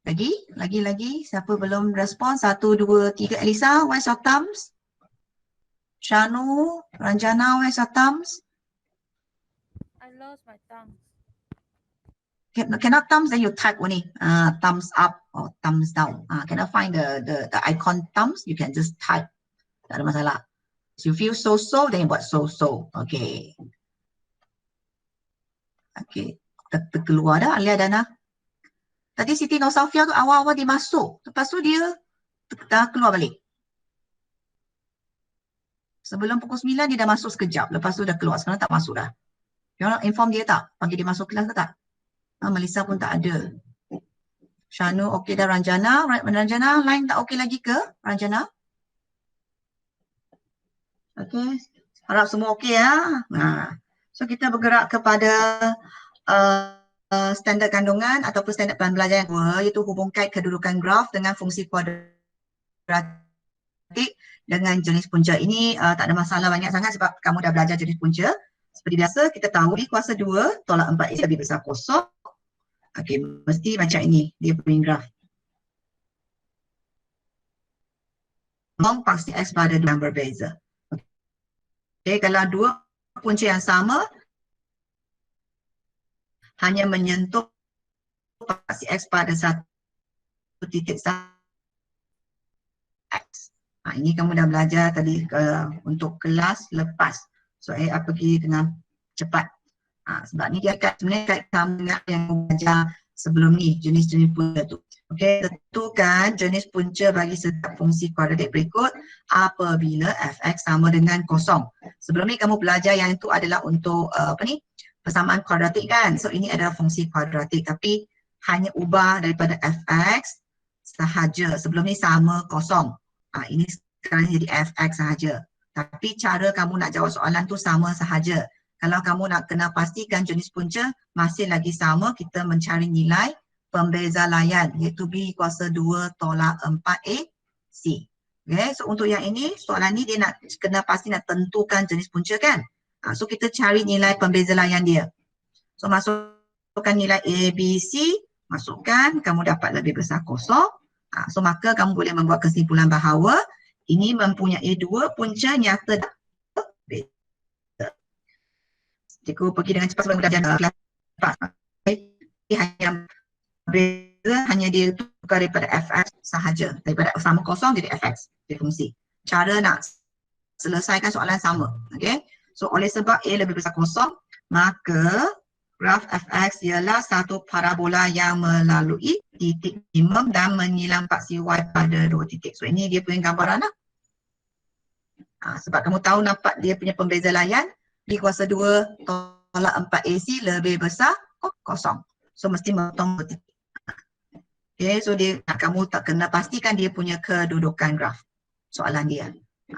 Lagi. Siapa belum respon? 1, 2, 3. Elisa, where's your thumbs? Shanu, Ranjana, where's your thumbs? I lost my tongue. Cannot thumbs, then you type only. Thumbs up or thumbs down. Cannot find the icon thumbs, you can just type. Tak ada masalah. So you feel so-so, then you buat so-so. Okay. Okay. Terkeluar dah Alia Dana. Tadi Siti Nosafia tu awal-awal dia masuk. Lepas tu dia dah keluar balik. Sebelum pukul 9 dia dah masuk sekejap. Lepas tu dah keluar. Sekarang tak masuk dah. You nak inform dia tak? Panggil dia masuk kelas ke tak? Melissa pun tak ada. Shanu okey dah. Ranjana. Ranjana line tak okey lagi ke? Ranjana? Okey. Harap semua okey ya. So kita bergerak kepada standard kandungan ataupun standard plan belajar yang kedua, iaitu hubungkan kedudukan graf dengan fungsi kuadratik dengan jenis punca. Ini tak ada masalah banyak sangat sebab kamu dah belajar jenis punca. Seperti biasa kita tahu di kuasa 2 tolak 4 lebih besar kosong. Okey, mesti macam ini dia punya graf. paksi X pada dua yang berbeza. Okay, kalau dua punca yang sama hanya menyentuh paksi X pada satu titik X. Ini kamu dah belajar tadi untuk kelas lepas. So, saya pergi dengan cepat. Sebab ni dia sebenarnya kait sama dengan yang belajar sebelum ni, jenis-jenis punca tu. Okey, tentukan jenis punca bagi setiap fungsi kuadratik berikut apabila fx sama dengan kosong. Sebelum ni kamu belajar yang itu adalah untuk persamaan kuadratik kan. So ini adalah fungsi kuadratik tapi hanya ubah daripada fx sahaja. Sebelum ni sama kosong. Ini sekarang jadi fx sahaja. Tapi cara kamu nak jawab soalan tu sama sahaja. Kalau kamu nak kena pastikan jenis punca masih lagi sama, kita mencari nilai pembeza layan iaitu B kuasa 2 tolak 4AC. Okay, so untuk yang ini, soalan ni dia nak kena pasti nak tentukan jenis punca kan. So kita cari nilai pembeza layan dia. So masukkan nilai A, B, C, masukkan, kamu dapat lebih besar kosong. So maka kamu boleh membuat kesimpulan bahawa ini mempunyai dua punca nyata berbeza. Cikgu pergi dengan cepat sebab belajar kelas lepas. Hanya dia tukar daripada fx sahaja. Daripada sama kosong jadi fx, dia fungsi. Cara nak selesaikan soalan sama. Okay? So oleh sebab A lebih besar kosong, maka graf fx ialah satu parabola yang melalui titik minimum dan menyilang paksi y pada dua titik. So ini dia punya gambaran lah. Sebab kamu tahu nampak dia punya pembeza layan, B kuasa 2 tolak 4AC lebih besar kosong. So mesti memotong titik. Okay, so dia kamu tak kena pastikan dia punya kedudukan graf. Soalan dia.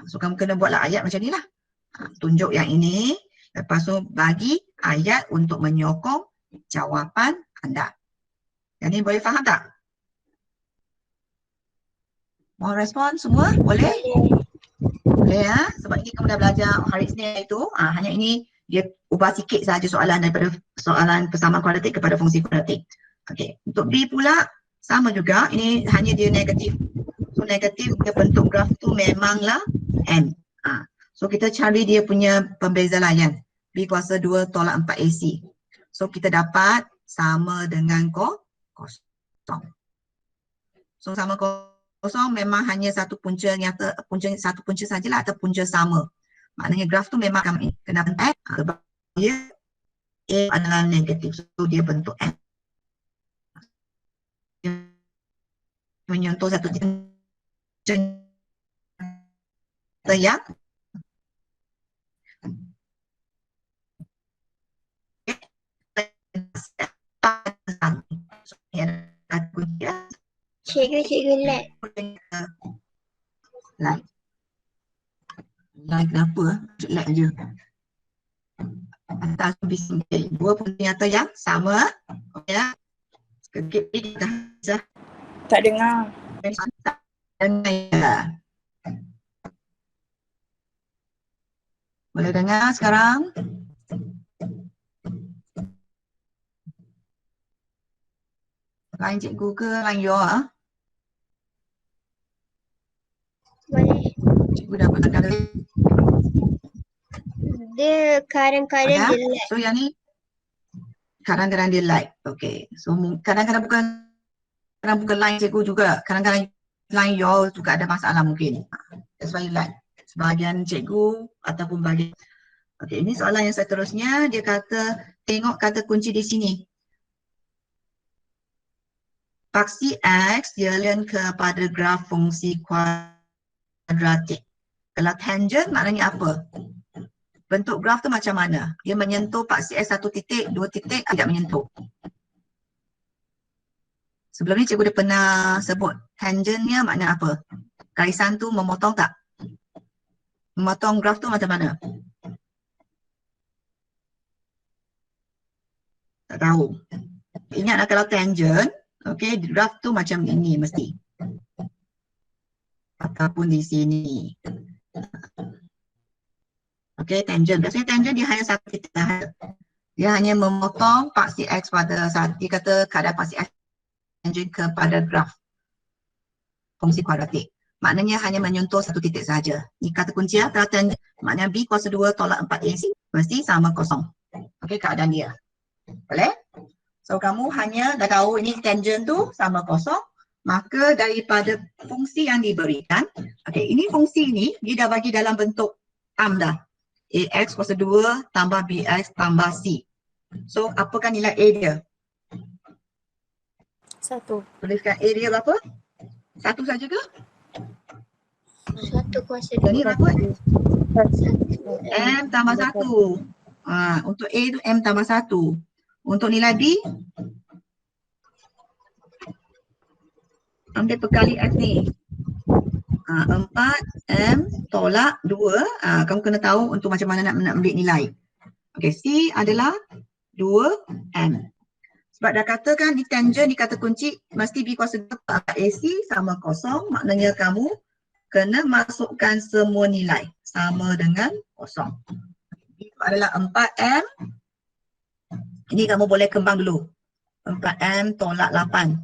So kamu kena buatlah ayat macam ni lah. Tunjuk yang ini. Lepas tu bagi ayat untuk menyokong jawapan anda. Yang ni boleh faham tak? Mau respon semua? Boleh? Boleh ya? Sebab ini kamu dah belajar hari Isnin itu. Hanya ini dia ubah sikit sahaja soalan daripada soalan persamaan kuadratik kepada fungsi kuadratik. Okey, untuk B pula sama juga. Ini hanya dia negatif. So negatif dia bentuk graf tu memanglah N. So kita cari dia punya pembeza layan. B kuasa 2 tolak 4AC. So kita dapat sama dengan kosong. So sama kosong memang hanya satu punca nyata, satu punca sajalah atau punca sama. Maknanya graf tu memang kami kena bentuk sebab dia A adalah negatif. So dia bentuk N. Menyentuh satu punca yang Cikgu lag. Lag. Lag kenapa? Lag je. Atas bising dua punca nyata yang sama. Okey ya. Sekejap ni dah Tak dengar. Boleh dengar sekarang? Line cikgu ke line you Boleh. Cikgu dah pernah kali. Dia kadang-kadang dia lag. So yang ni kadang-kadang dia lag. Okay. So kadang-kadang bukan line cikgu juga. Kadang-kadang line you juga ada masalah mungkin. That's why you lag. Sebahagian cikgu ataupun bahagian. Okay, ini soalan yang seterusnya. Dia kata, tengok kata kunci di sini. Paksi X jalan kepada graf fungsi kuadratik. Kalau tangent maknanya apa? Bentuk graf tu macam mana? Dia menyentuh paksi X satu titik, dua titik, tidak menyentuh. Sebelum ni cikgu dah pernah sebut tangentnya makna apa? Garisan tu memotong tak? Memotong graf tu macam mana? Tak tahu. Ingatlah kalau tangent, okey, graf tu macam ini mesti. Ataupun di sini. Okey, tangent. Biasanya tangent dia hanya satu titik sahaja. Dia hanya memotong paksi X pada saat dia kata keadaan paksi X tangent kepada graf fungsi kuadratik. maknanya hanya menyentuh satu titik saja. Ini kata kunci ya, kalau tangent, maknanya B kuasa 2 tolak 4AC mesti sama kosong. Okey, keadaan dia. Boleh? So, kamu hanya dah tahu ini tangent tu sama kosong, maka daripada fungsi yang diberikan, okey, ini fungsi ni, dia dah bagi dalam bentuk am dah. AX kuasa 2 tambah BX tambah C. So, apakah nilai A dia? 1. Tuliskan A dia berapa? 1 saja ke? 1 kuasa Yang ni 2. berapa? 1. M tambah 1. Untuk A tu M tambah 1. Untuk nilai B, ambil perkali X ni. 4M tolak 2. Kamu kena tahu untuk macam mana nak ambil nilai. Okey, C adalah 2M. Sebab dah katakan di tangent, di kata kunci, mesti B kuasa 2 AC sama kosong. Maknanya kamu kena masukkan semua nilai sama dengan kosong. B adalah 4M. Ini kamu boleh kembang dulu. 4M tolak 8.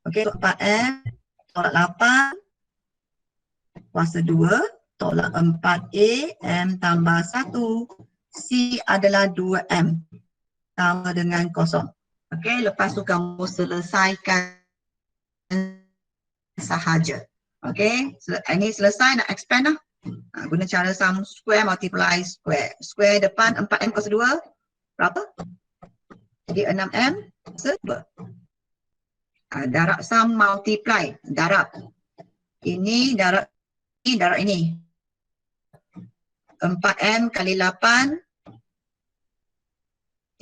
Okey, 4M tolak 8 kuasa 2 tolak 4A M tambah 1. C adalah 2M sama dengan kosong. Okey, lepas tu kamu selesaikan sahaja. Okey, ini selesai, nak expand lah. Guna cara sum square multiply square. Square depan 4M kuasa 2 berapa? Jadi 6M kuasa 2. Darab sum multiply, darab. Ini darab ini. 4M kali 8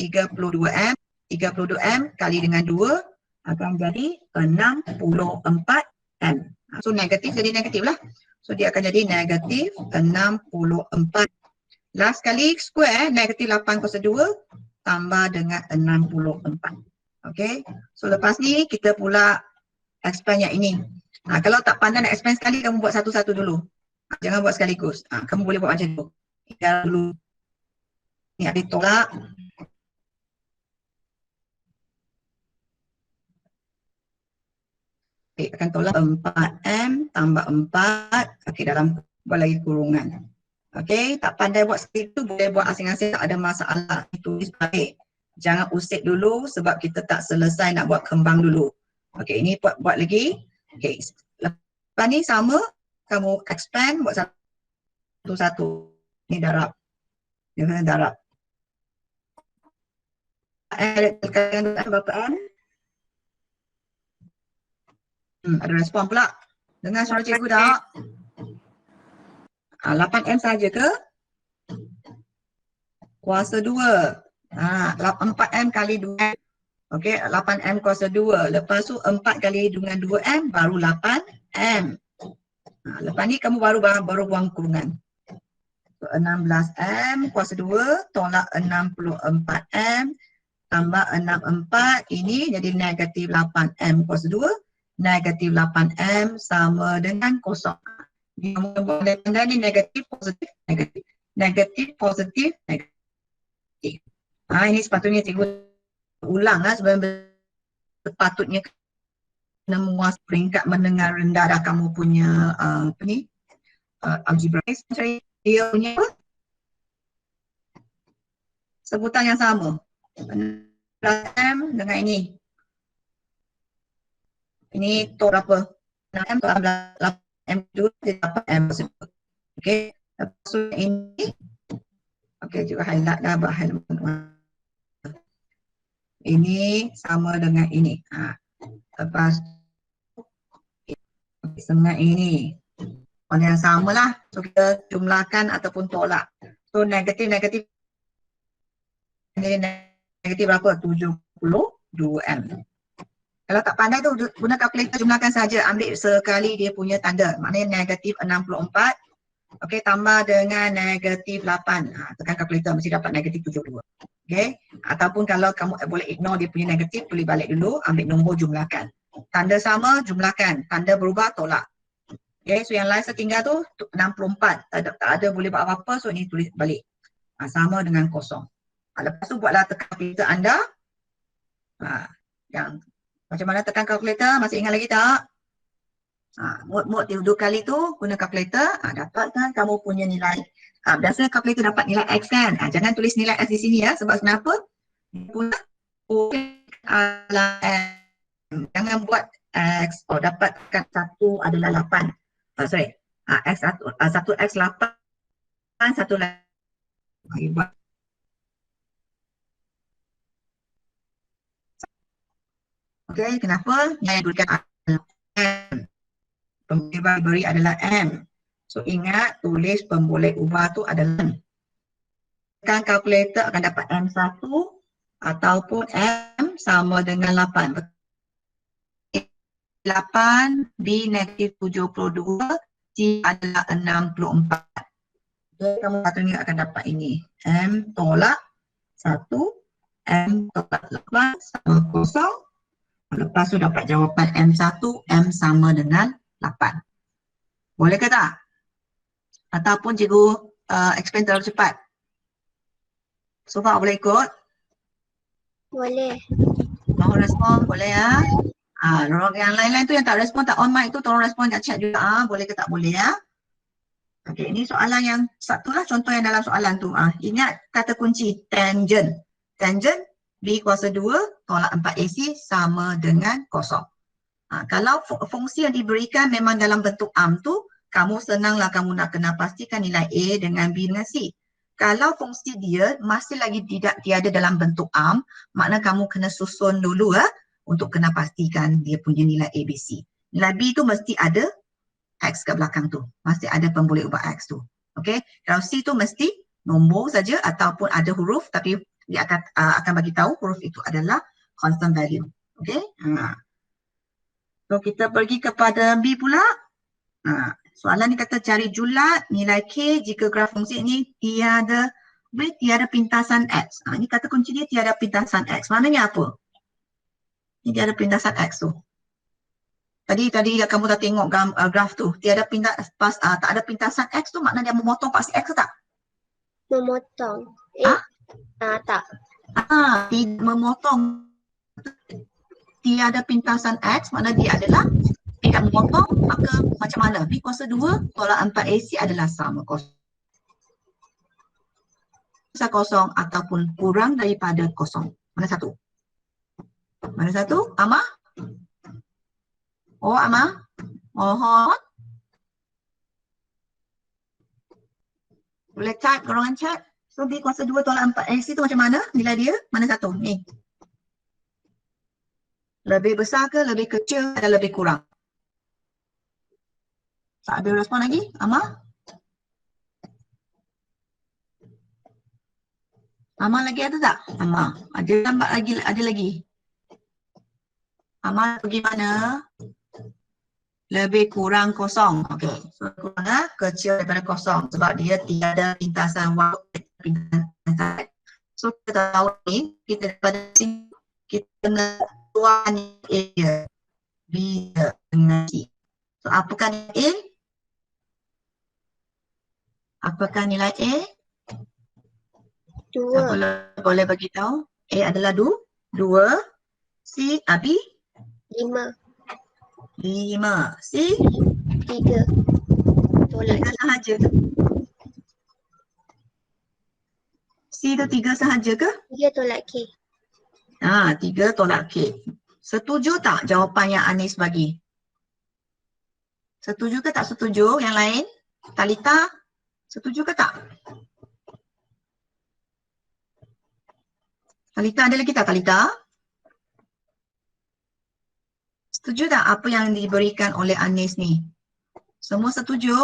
32M. 32M kali dengan 2 akan jadi 64M. So negatif jadi negatif lah. So dia akan jadi negatif 64. Last kali square negatif 8 kuasa 2 tambah dengan 64. Okay. So lepas ni kita pula expand yang ini. Kalau tak pandai nak expand sekali, kamu buat satu-satu dulu. Jangan buat sekaligus. Kamu boleh buat macam tu. Tinggal dulu. Ni ada tolak. Okay, akan tolak 4M tambah 4. Okay, dalam buat lagi kurungan. Okay, tak pandai buat seperti itu, boleh buat asing-asing, tak ada masalah. Tulis balik. Jangan usik dulu sebab kita tak selesai nak buat kembang dulu. Okay, ini buat lagi. Okay, lepas ni sama. Kamu expand buat satu-satu. Ini darab. Dia kena darab. Berapa M? Ada respon pula. Dengar suara cikgu tak? 8M saja ke? Kuasa 2. 4M kali 2M. Okey, 8M kuasa 2. Lepas tu 4 kali dengan 2M baru 8M. Lepas ni kamu baru buang kurungan. So, 16M kuasa 2 tolak 64M tambah 64. Ini jadi negatif 8M kuasa 2. Negatif 8M sama dengan kosong. Kamu boleh tanda ni negatif, positif, negatif. Negatif, positif, negatif. Ini sepatutnya cikgu ulang sebenarnya sepatutnya kena menguasai peringkat mendengar rendah dah kamu punya algebra. Dia punya sebutan yang sama. M dengan ini. Ini to berapa? 6M to 8M juga dia dapat M tersebut. Okey. Lepas tu ini. Okey, juga highlight dah highlight. Ini sama dengan ini. Lepas dengan ini. Warna yang samalah. So kita jumlahkan ataupun tolak. So negatif berapa? 72M. Kalau tak pandai tu guna kalkulator jumlahkan saja. Ambil sekali dia punya tanda. Maknanya negatif 64. Okey, tambah dengan negatif 8. Tekan kalkulator mesti dapat negatif 72. Okey. Ataupun kalau kamu boleh ignore dia punya negatif, boleh balik dulu, ambil nombor jumlahkan. Tanda sama, jumlahkan. Tanda berubah, tolak. Okey, so yang lain setinggal tu 64. Tak ada boleh buat apa-apa, so ini tulis balik. Sama dengan kosong. Lepas tu buatlah tekan kalkulator anda. Yang macam mana tekan kalkulator? Masih ingat lagi tak? Mod 2 kali tu guna kalkulator, dapatkan kamu punya nilai. Biasanya kalkulator dapat nilai X kan. Jangan tulis nilai X di sini ya. Sebab kenapa? Dia punya adalah M. Jangan buat X. Dapatkan 1 adalah 8. Sorry. X 1 X 8, 1 lagi buat. Okey, kenapa? Nilai yang diberikan adalah M. Pemboleh beri adalah M. So ingat, tulis pemboleh ubah tu adalah M. Kan kalkulator akan dapat M1 ataupun M sama dengan 8. 8 B negatif 72, C adalah 64. Jadi kamu patutnya akan dapat ini. M tolak 1, M tolak 8 sama kosong. Lepas tu dapat jawapan M1, M sama dengan 8. Boleh ke tak? Ataupun cikgu explain terlalu cepat? Sofa boleh ikut? Boleh. Mahu respon? Boleh ya? Yang lain-lain tu yang tak respon, tak on mic tu tolong respon kat chat juga. Boleh ke tak boleh ya? Okey, ini soalan yang satu lah contoh yang dalam soalan tu. Ingat kata kunci tangent. Tangent B kuasa 2 tolak 4AC sama dengan kosong. Kalau fungsi yang diberikan memang dalam bentuk arm tu, kamu senanglah kamu nak kena pastikan nilai A dengan B dengan C. Kalau fungsi dia masih lagi tiada dalam bentuk arm, makna kamu kena susun dulu untuk kena pastikan dia punya nilai A, B, C. Nilai B tu mesti ada X kat belakang tu. Mesti ada pemboleh ubah X tu. Okey. Kalau C tu mesti nombor saja ataupun ada huruf tapi dia akan bagi tahu huruf itu adalah constant value. Okey. So kita pergi kepada B pula. Soalan ni kata cari julat nilai K jika graf fungsi ini tiada pintasan X. Ini kata kunci dia tiada pintasan X. Maknanya apa? Ini tiada pintasan X tu. Tadi kamu dah tengok graf tu. Tak ada pintasan X tu maknanya dia memotong pasti X ke tak? Memotong. Tak. Tidak memotong. Tiada pintasan X makna dia adalah tidak memotong, maka macam mana? B kuasa 2 tolak 4AC adalah sama kosong ataupun kurang daripada kosong. Mana satu? Mana satu? Amah? Amah? Mohon. Boleh chat, golongan chat. So B kuasa 2 tolak 4AC tu macam mana? Nilai dia? Mana satu? Ni. Lebih besar ke, lebih kecil atau lebih kurang? Tak ada respon lagi? Amah? Amah lagi ada tak? Amah. Ada lambat lagi, ada lagi. Amah pergi mana? Lebih kurang kosong. Okey. So kurang kecil daripada kosong sebab dia tiada pintasan waktu. So kita tahu ni, kita daripada sini kita kena tuan A B dengan C. So apakah nilai A? Apakah nilai A? 2. Boleh bagi tahu. A adalah 2. C, B? 5. 5. C? 3. Tolak 3 sahaja ke? C tu 3 sahaja ke? 3 tolak K. 3 tolak K. Setuju tak jawapan yang Anis bagi? Setuju ke tak setuju? Yang lain? Talita? Setuju ke tak? Talita ada lagi tak Talita? Setuju tak apa yang diberikan oleh Anis ni? Semua setuju?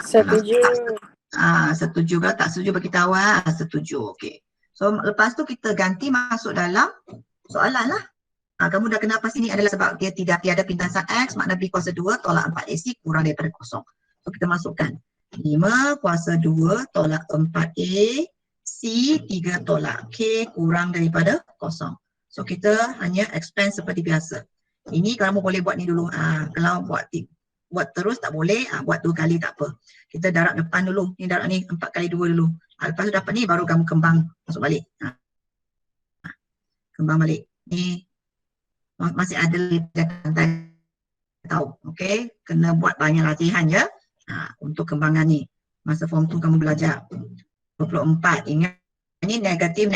Setuju. Setuju ke tak setuju bagi tahu setuju. Okey. So lepas tu kita ganti masuk dalam soalan lah. Kamu dah kenal pasti ni adalah sebab dia tiada pintasan X, makna B kuasa 2 tolak 4AC kurang daripada kosong. So kita masukkan 5 kuasa 2 tolak 4A, C 3 tolak K kurang daripada kosong. So kita hanya expand seperti biasa. Ini kamu boleh buat ni dulu. Kalau buat terus tak boleh, buat 2 kali tak apa. Kita darab depan dulu. Ni darab ni 4 kali 2 dulu. Lepas tu dapat ni baru kamu kembang masuk balik. Kembang balik. Ni masih ada tahu. Okey, kena buat banyak latihan ya. Untuk kembangan ni. Masa form 2 kamu belajar. 24. Ingat ini negatif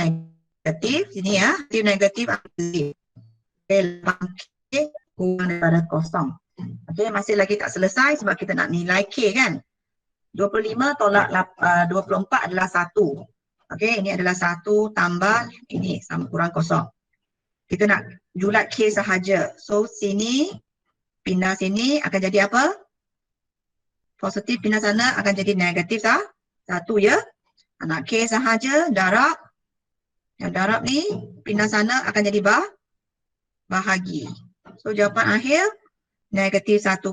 sini ya. Negatif. Okey, 8K kurang daripada kosong. Okey, masih lagi tak selesai sebab kita nak nilai K kan. 25 tolak 24 adalah 1. Okey, ini adalah 1 tambah ini sama kurang kosong. Kita nak julat K sahaja. So sini pindah sini akan jadi apa? Positif pindah sana akan jadi negatif 1 ya. Nak K sahaja darab. Yang darab ni pindah sana akan jadi bahagi. So jawapan akhir negatif 1/8.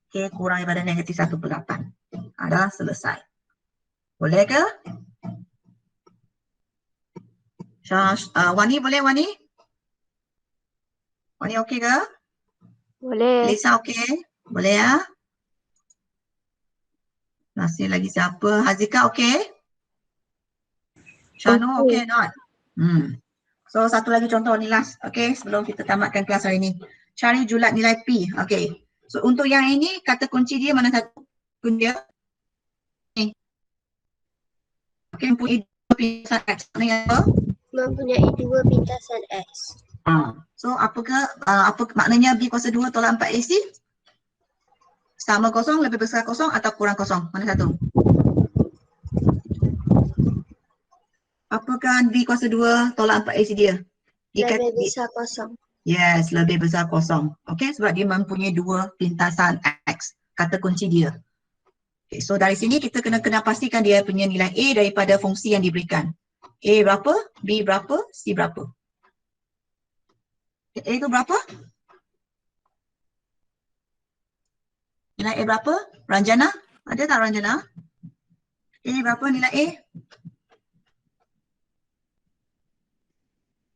K kurang daripada negatif 1/8. Dah selesai. Boleh ke? Wani boleh Wani? Wani okey ke? Boleh. Lisa okey? Boleh ya? Masih lagi siapa? Hazika okey? Shano okey not? So satu lagi contoh ni last. Okey, sebelum kita tamatkan kelas hari ni. Cari julat nilai P. Okey. So untuk yang ini kata kunci dia mana satu? Kunci dia? Ni. Okey, mempunyai dua pintasan X. Ni apa? Mempunyai 2 pintasan X. So apa maknanya B kuasa 2 tolak 4AC? Sama kosong, lebih besar kosong atau kurang kosong? Mana satu? Apakah B kuasa 2 tolak 4AC dia? Lebih besar kosong. Yes, lebih besar kosong. Okey, sebab dia mempunyai 2 pintasan X. Kata kunci dia. Okay, so dari sini kita kena pastikan dia punya nilai A daripada fungsi yang diberikan. A berapa? B berapa? C berapa? A itu berapa? Nilai A berapa? Ranjana? Ada tak Ranjana? A berapa nilai A?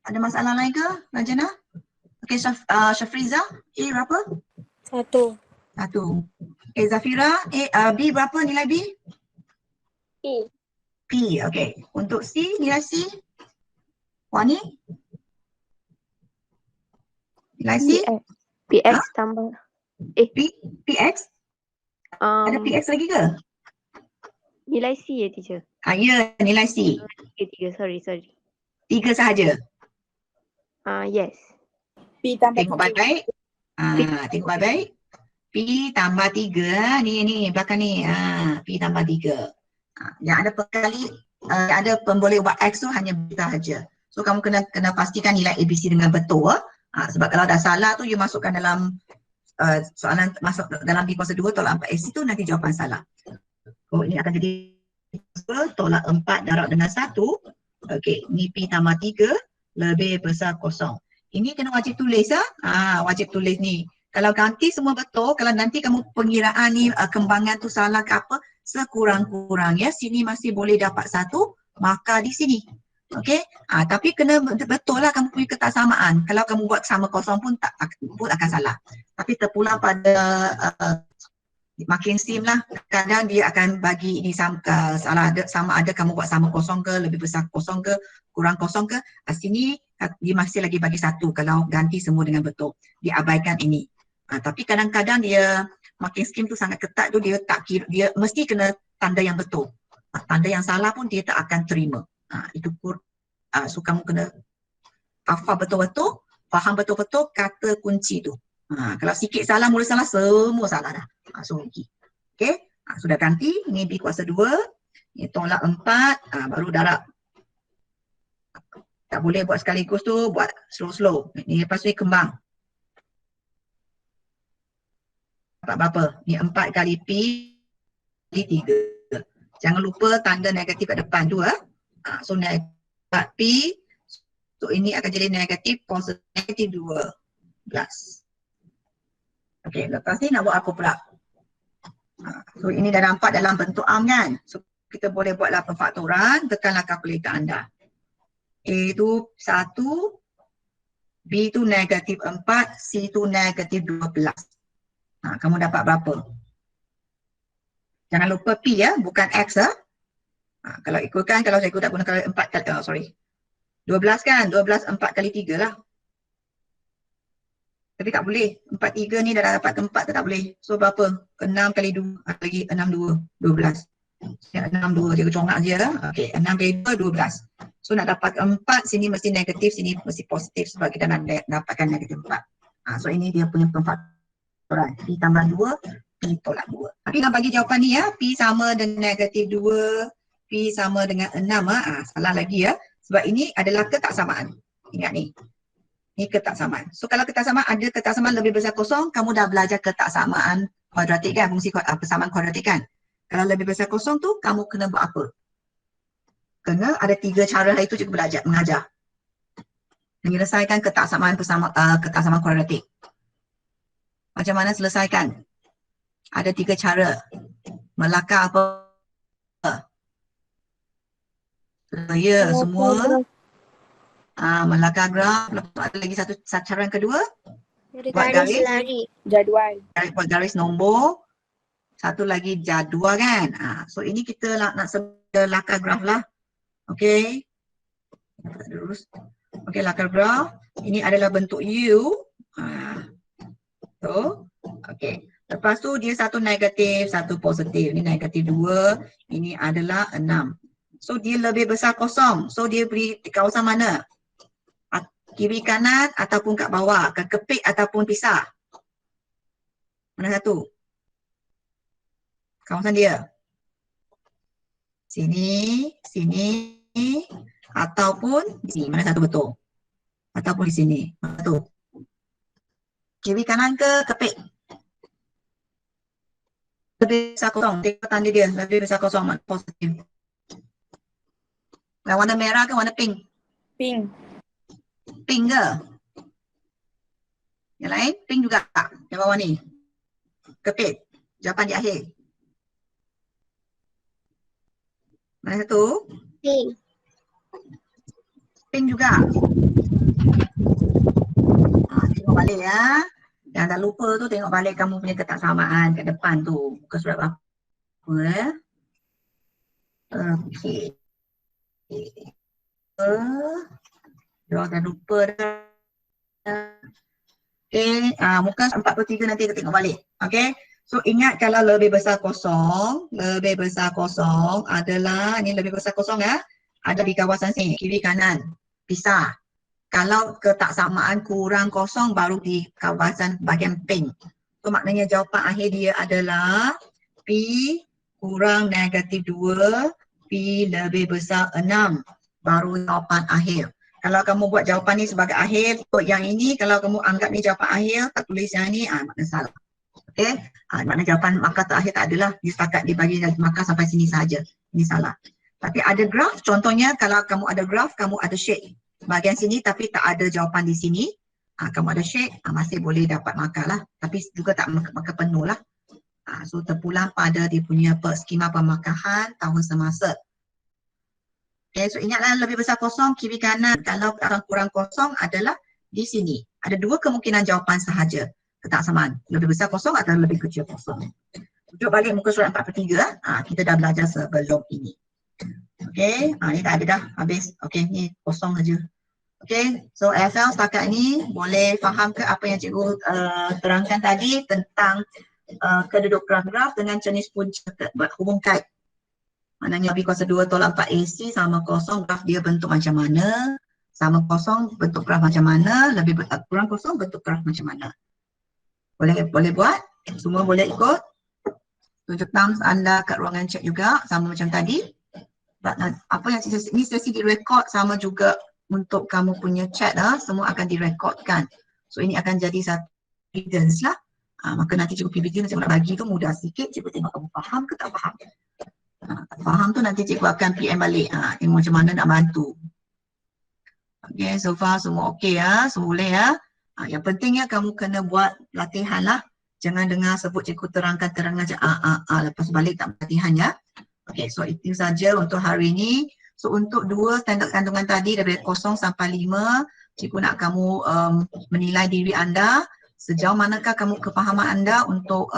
Ada masalah lain ke Ranjana? Okey, Syafriza, A berapa? 1. 1. Okay, Zafira, B berapa nilai B? P. P, okey. Untuk C, nilai C? Wani? Nilai C? PX tambah. PX? Ada PX lagi ke? Nilai C ya, teacher? Ya, nilai C. 3, sorry. 3 sahaja. Yes. P tambah Tengok baik-baik. Tengok baik-baik. P tambah 3. Ni belakang ni. P tambah 3. Yang ada perkali, yang ada pemboleh buat X tu hanya B sahaja. So kamu kena pastikan nilai ABC dengan betul. Sebab kalau dah salah tu you masukkan dalam soalan masuk dalam B kuasa 2 tolak 4AC tu nanti jawapan salah. Oh, ini akan jadi 2 tolak 4 darab dengan 1. Okey, ni P tambah 3 lebih besar kosong. Ini kena wajib tulis wajib tulis ni. Kalau ganti semua betul, kalau nanti kamu pengiraan ni kembangan tu salah ke apa, sekurang-kurangnya sini masih boleh dapat 1, maka di sini. Okey? Tapi kena betul lah kamu punya ketaksamaan. Kalau kamu buat sama kosong pun akan salah. Tapi terpulang pada makin sim lah, kadang dia akan bagi ini salah sama ada kamu buat sama kosong ke, lebih besar kosong ke, kurang kosong ke. Sini dia masih lagi bagi 1 kalau ganti semua dengan betul. Dia abaikan ini. Tapi kadang-kadang dia makin skim tu sangat ketat tu dia tak kira, dia mesti kena tanda yang betul. Tanda yang salah pun dia tak akan terima. Itu so kamu kena hafal betul-betul, faham betul-betul kata kunci tu. Kalau sikit salah, mula salah, semua salah dah. So rugi. Okey, sudah ganti. Ini B kuasa 2. Ini tolak 4. Baru darab. Tak boleh buat sekaligus tu, buat slow-slow. Ini lepas tu kembang. Dapat berapa? Ni 4 kali P kali 3. Jangan lupa tanda negatif kat depan tu. So negatif P. So ini akan jadi negatif positif 12. Okey, lepas ni nak buat apa pula? So ini dah nampak dalam bentuk arm kan? So kita boleh buatlah pemfaktoran, tekanlah kalkulator anda. A tu 1, B tu negatif 4, C tu negatif 12. Kamu dapat berapa? Jangan lupa P ya, bukan X ya. Kalau ikutkan, kalau saya ikut tak gunakan 4 kali, 12 kan? 12 4 kali 3 lah. Tapi tak boleh. 4, 3 ni dah dapat 4 tak boleh. So berapa? 6 kali 2. Lagi 6, 2. 12. 6, 2. Dia congak je. Okey, 6 kali 2, 12. So nak dapat 4, sini mesti negatif, sini mesti positif sebab kita nak dapatkan negatif 4. So ini dia punya pemfaktoran. P tambah 2, P tolak 2. Tapi nak bagi jawapan ni ya, P sama dengan negatif 2, P sama dengan 6. Salah lagi ya. Sebab ini adalah ketaksamaan. Ingat ni. Ini ketaksamaan. So kalau ketaksamaan ada ketaksamaan lebih besar kosong, kamu dah belajar ketaksamaan kuadratik kan, fungsi persamaan kuadratik kan. Kalau lebih besar kosong tu, kamu kena buat apa? Kena ada 3 cara itu cikgu belajar, mengajar. Menyelesaikan ketaksamaan ketaksamaan kuadratik. Macam mana selesaikan? Ada 3 cara. Melakar apa? Ya, semua. Melakar graf. Lepas ada lagi satu cara yang kedua. Buat garis. Lari. Jadual. Buat garis nombor. Satu lagi jadual kan. So ini kita nak lakar graf lah. Okey. Terus. Okey, lakar graf. Ini adalah bentuk U. So, okey. Lepas tu dia satu negatif, satu positif. Ini negatif 2. Ini adalah 6. So dia lebih besar kosong. So dia beri kawasan mana? Kiri kanan ataupun kat bawah. Kepik ataupun pisah. Mana satu? Kawasan dia. Sini, sini, ataupun di sini. Mana satu betul? Ataupun di sini. Mana satu? Kiri kanan ke kepik? Lebih besar kosong. Tengok tanda dia. Lebih besar kosong. Mana positif? Warna merah ke warna pink? Pink. Pink ke? Yang lain? Pink juga. Yang bawah ni. Kepik. Jawapan di akhir. Mana satu? Pink. Pink juga. Tengok balik ya. Jangan tak lupa tu tengok balik kamu punya ketaksamaan kat depan tu. Muka surat apa ya. Okey. Jangan lupa dah. Okey, muka 43 nanti kita tengok balik. Okey. So ingat kalau lebih besar kosong adalah, ni lebih besar kosong ya. Ada di kawasan sini, kiri kanan. Pisah. Kalau ketaksamaan kurang kosong baru di kawasan bahagian pink. So maknanya jawapan akhir dia adalah P kurang negatif 2, P lebih besar 6. Baru jawapan akhir. Kalau kamu buat jawapan ni sebagai akhir, untuk yang ini kalau kamu anggap ni jawapan akhir, tak tulis yang ni, makna salah. Okey, makna jawapan markah terakhir tak adalah, dia setakat dibagi markah sampai sini saja. Ini salah. Tapi ada graf, contohnya kalau kamu ada graf, kamu ada shade. Bahagian sini tapi tak ada jawapan di sini. Kamu ada shade, masih boleh dapat markah lah. Tapi juga tak markah penuh lah. So terpulang pada dia punya skema pemarkahan tahun semasa. Okay, so ingatlah lebih besar kosong, kiri kanan. Kalau kurang kosong adalah di sini. Ada 2 kemungkinan jawapan sahaja. Ketaksamaan. Lebih besar kosong atau lebih kecil kosong. Tunjuk balik muka surat 43. Kita dah belajar sebelum ini. Okay, ini tak ada dah. Habis. Okay, ni kosong saja. Okay, so AFL setakat ni boleh faham ke apa yang cikgu terangkan tadi tentang kedudukan graf dengan jenis punca hubung kait. Maknanya B kuasa 2 tolak 4 AC sama kosong, graf dia bentuk macam mana. Sama kosong, bentuk graf macam mana. Lebih kurang kosong, bentuk graf macam mana. Boleh buat. Semua boleh ikut. Tunjuk thumbs anda kat ruangan chat juga. Sama macam tadi. Apa yang ini sesi direkod sama juga untuk kamu punya chat semua akan direkodkan. So ini akan jadi satu evidence lah. Maka nanti cikgu PPT cikgu nak bagi tu mudah sikit. Cikgu tengok kamu faham ke tak faham. Tak faham tu nanti cikgu akan PM balik. Tengok macam mana nak bantu. Okay, so far semua okey ya. Semua boleh ya. Yang pentingnya kamu kena buat latihan lah. Jangan dengar sebut cikgu terangkan je. Lepas balik tak latihan ya. Okay, so itu saja untuk hari ini. So untuk 2 standard kandungan tadi daripada 0 sampai 5, cikgu nak kamu menilai diri anda. Sejauh manakah kamu kefahaman anda untuk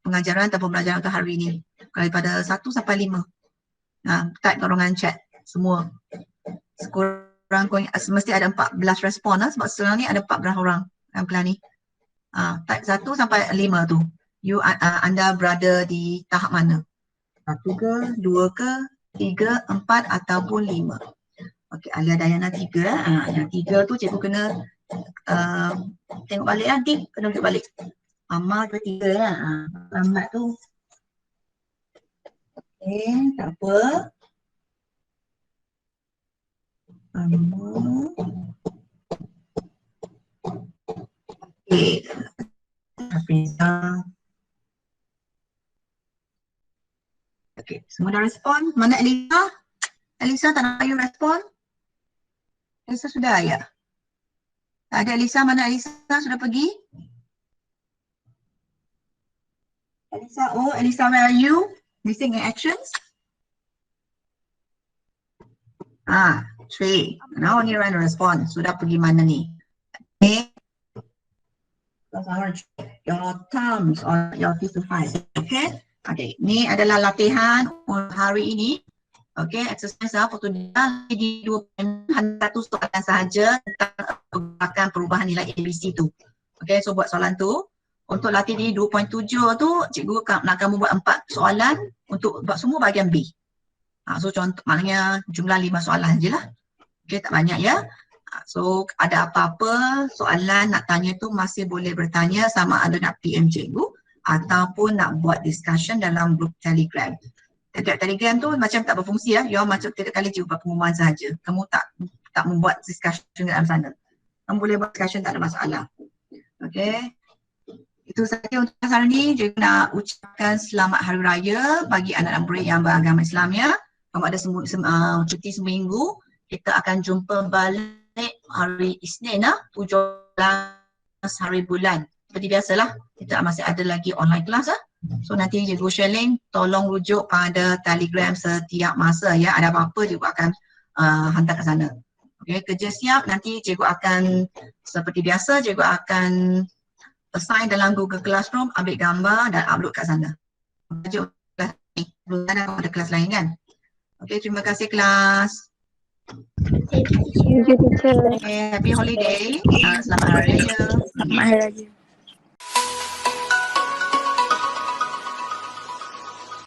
pengajaran atau pembelajaran untuk hari ini. Daripada 1 sampai 5. Type kat ruangan chat semua. Sekurang-kurangnya mesti ada 14 respon sebab sekarang ni ada 14 orang pelan-pelan ni. Type 1 sampai 5 tu. Anda berada di tahap mana? 1 ke, 2 ke, 3, 4 ataupun 5. Okey, Alia Dayana 3. Yang 3 tu cikgu kena tengok balik lah. Nanti kena tunjuk balik. Amal ke 3 lah. Lambat tu. Okey, tak apa. Amal. Okey. Hafizah. Okey, semua dah respon. Mana Elisa? Elisa tak nak you respon? Elisa sudah ya? Tak ada Elisa, mana Elisa sudah pergi? Elisa, Elisa, where are you? Missing in actions? 3. Now only run respond. Sudah pergi mana ni? Okay. Your thumbs or your fist to five. Okay. Okay. Ni adalah latihan untuk hari ini. Okay. Exercise foto dia di 1 soalan sahaja tentang perubahan nilai ABC tu. Okay. So buat soalan tu. Untuk latih di 2.7 tu, cikgu nak kamu buat 4 soalan untuk buat semua bahagian B. So contoh maknanya jumlah 5 soalan je lah. Okay, tak banyak ya. So ada apa-apa soalan nak tanya tu masih boleh bertanya, sama ada nak PM cikgu ataupun nak buat discussion dalam grup Telegram. Telegram tu macam tak berfungsi ya. You macam tiap kali cikgu buat pengumuman sahaja. Kamu tak membuat discussion dalam sana. Kamu boleh buat discussion, tak ada masalah. Okay. Itu saja untuk hari ini. Cikgu nak ucapkan selamat Hari Raya bagi anak-anak murid yang beragama Islam ya. Kamu ada cuti seminggu. Kita akan jumpa balik hari Isnin 17 hari bulan. Seperti biasalah, kita masih ada lagi online kelas . So nanti cikgu share link, tolong rujuk pada Telegram setiap masa ya. Ada apa-apa cikgu akan hantar ke sana. Okay, kerja siap, nanti cikgu akan seperti biasa, cikgu akan assign dalam Google Classroom, ambil gambar dan upload kat sana. Kerja kelas ni, belum ada kelas lain kan? Okay, terima kasih kelas. Thank you, teacher. Okay, happy holiday. Selamat Hari Raya. Selamat Hari Raya.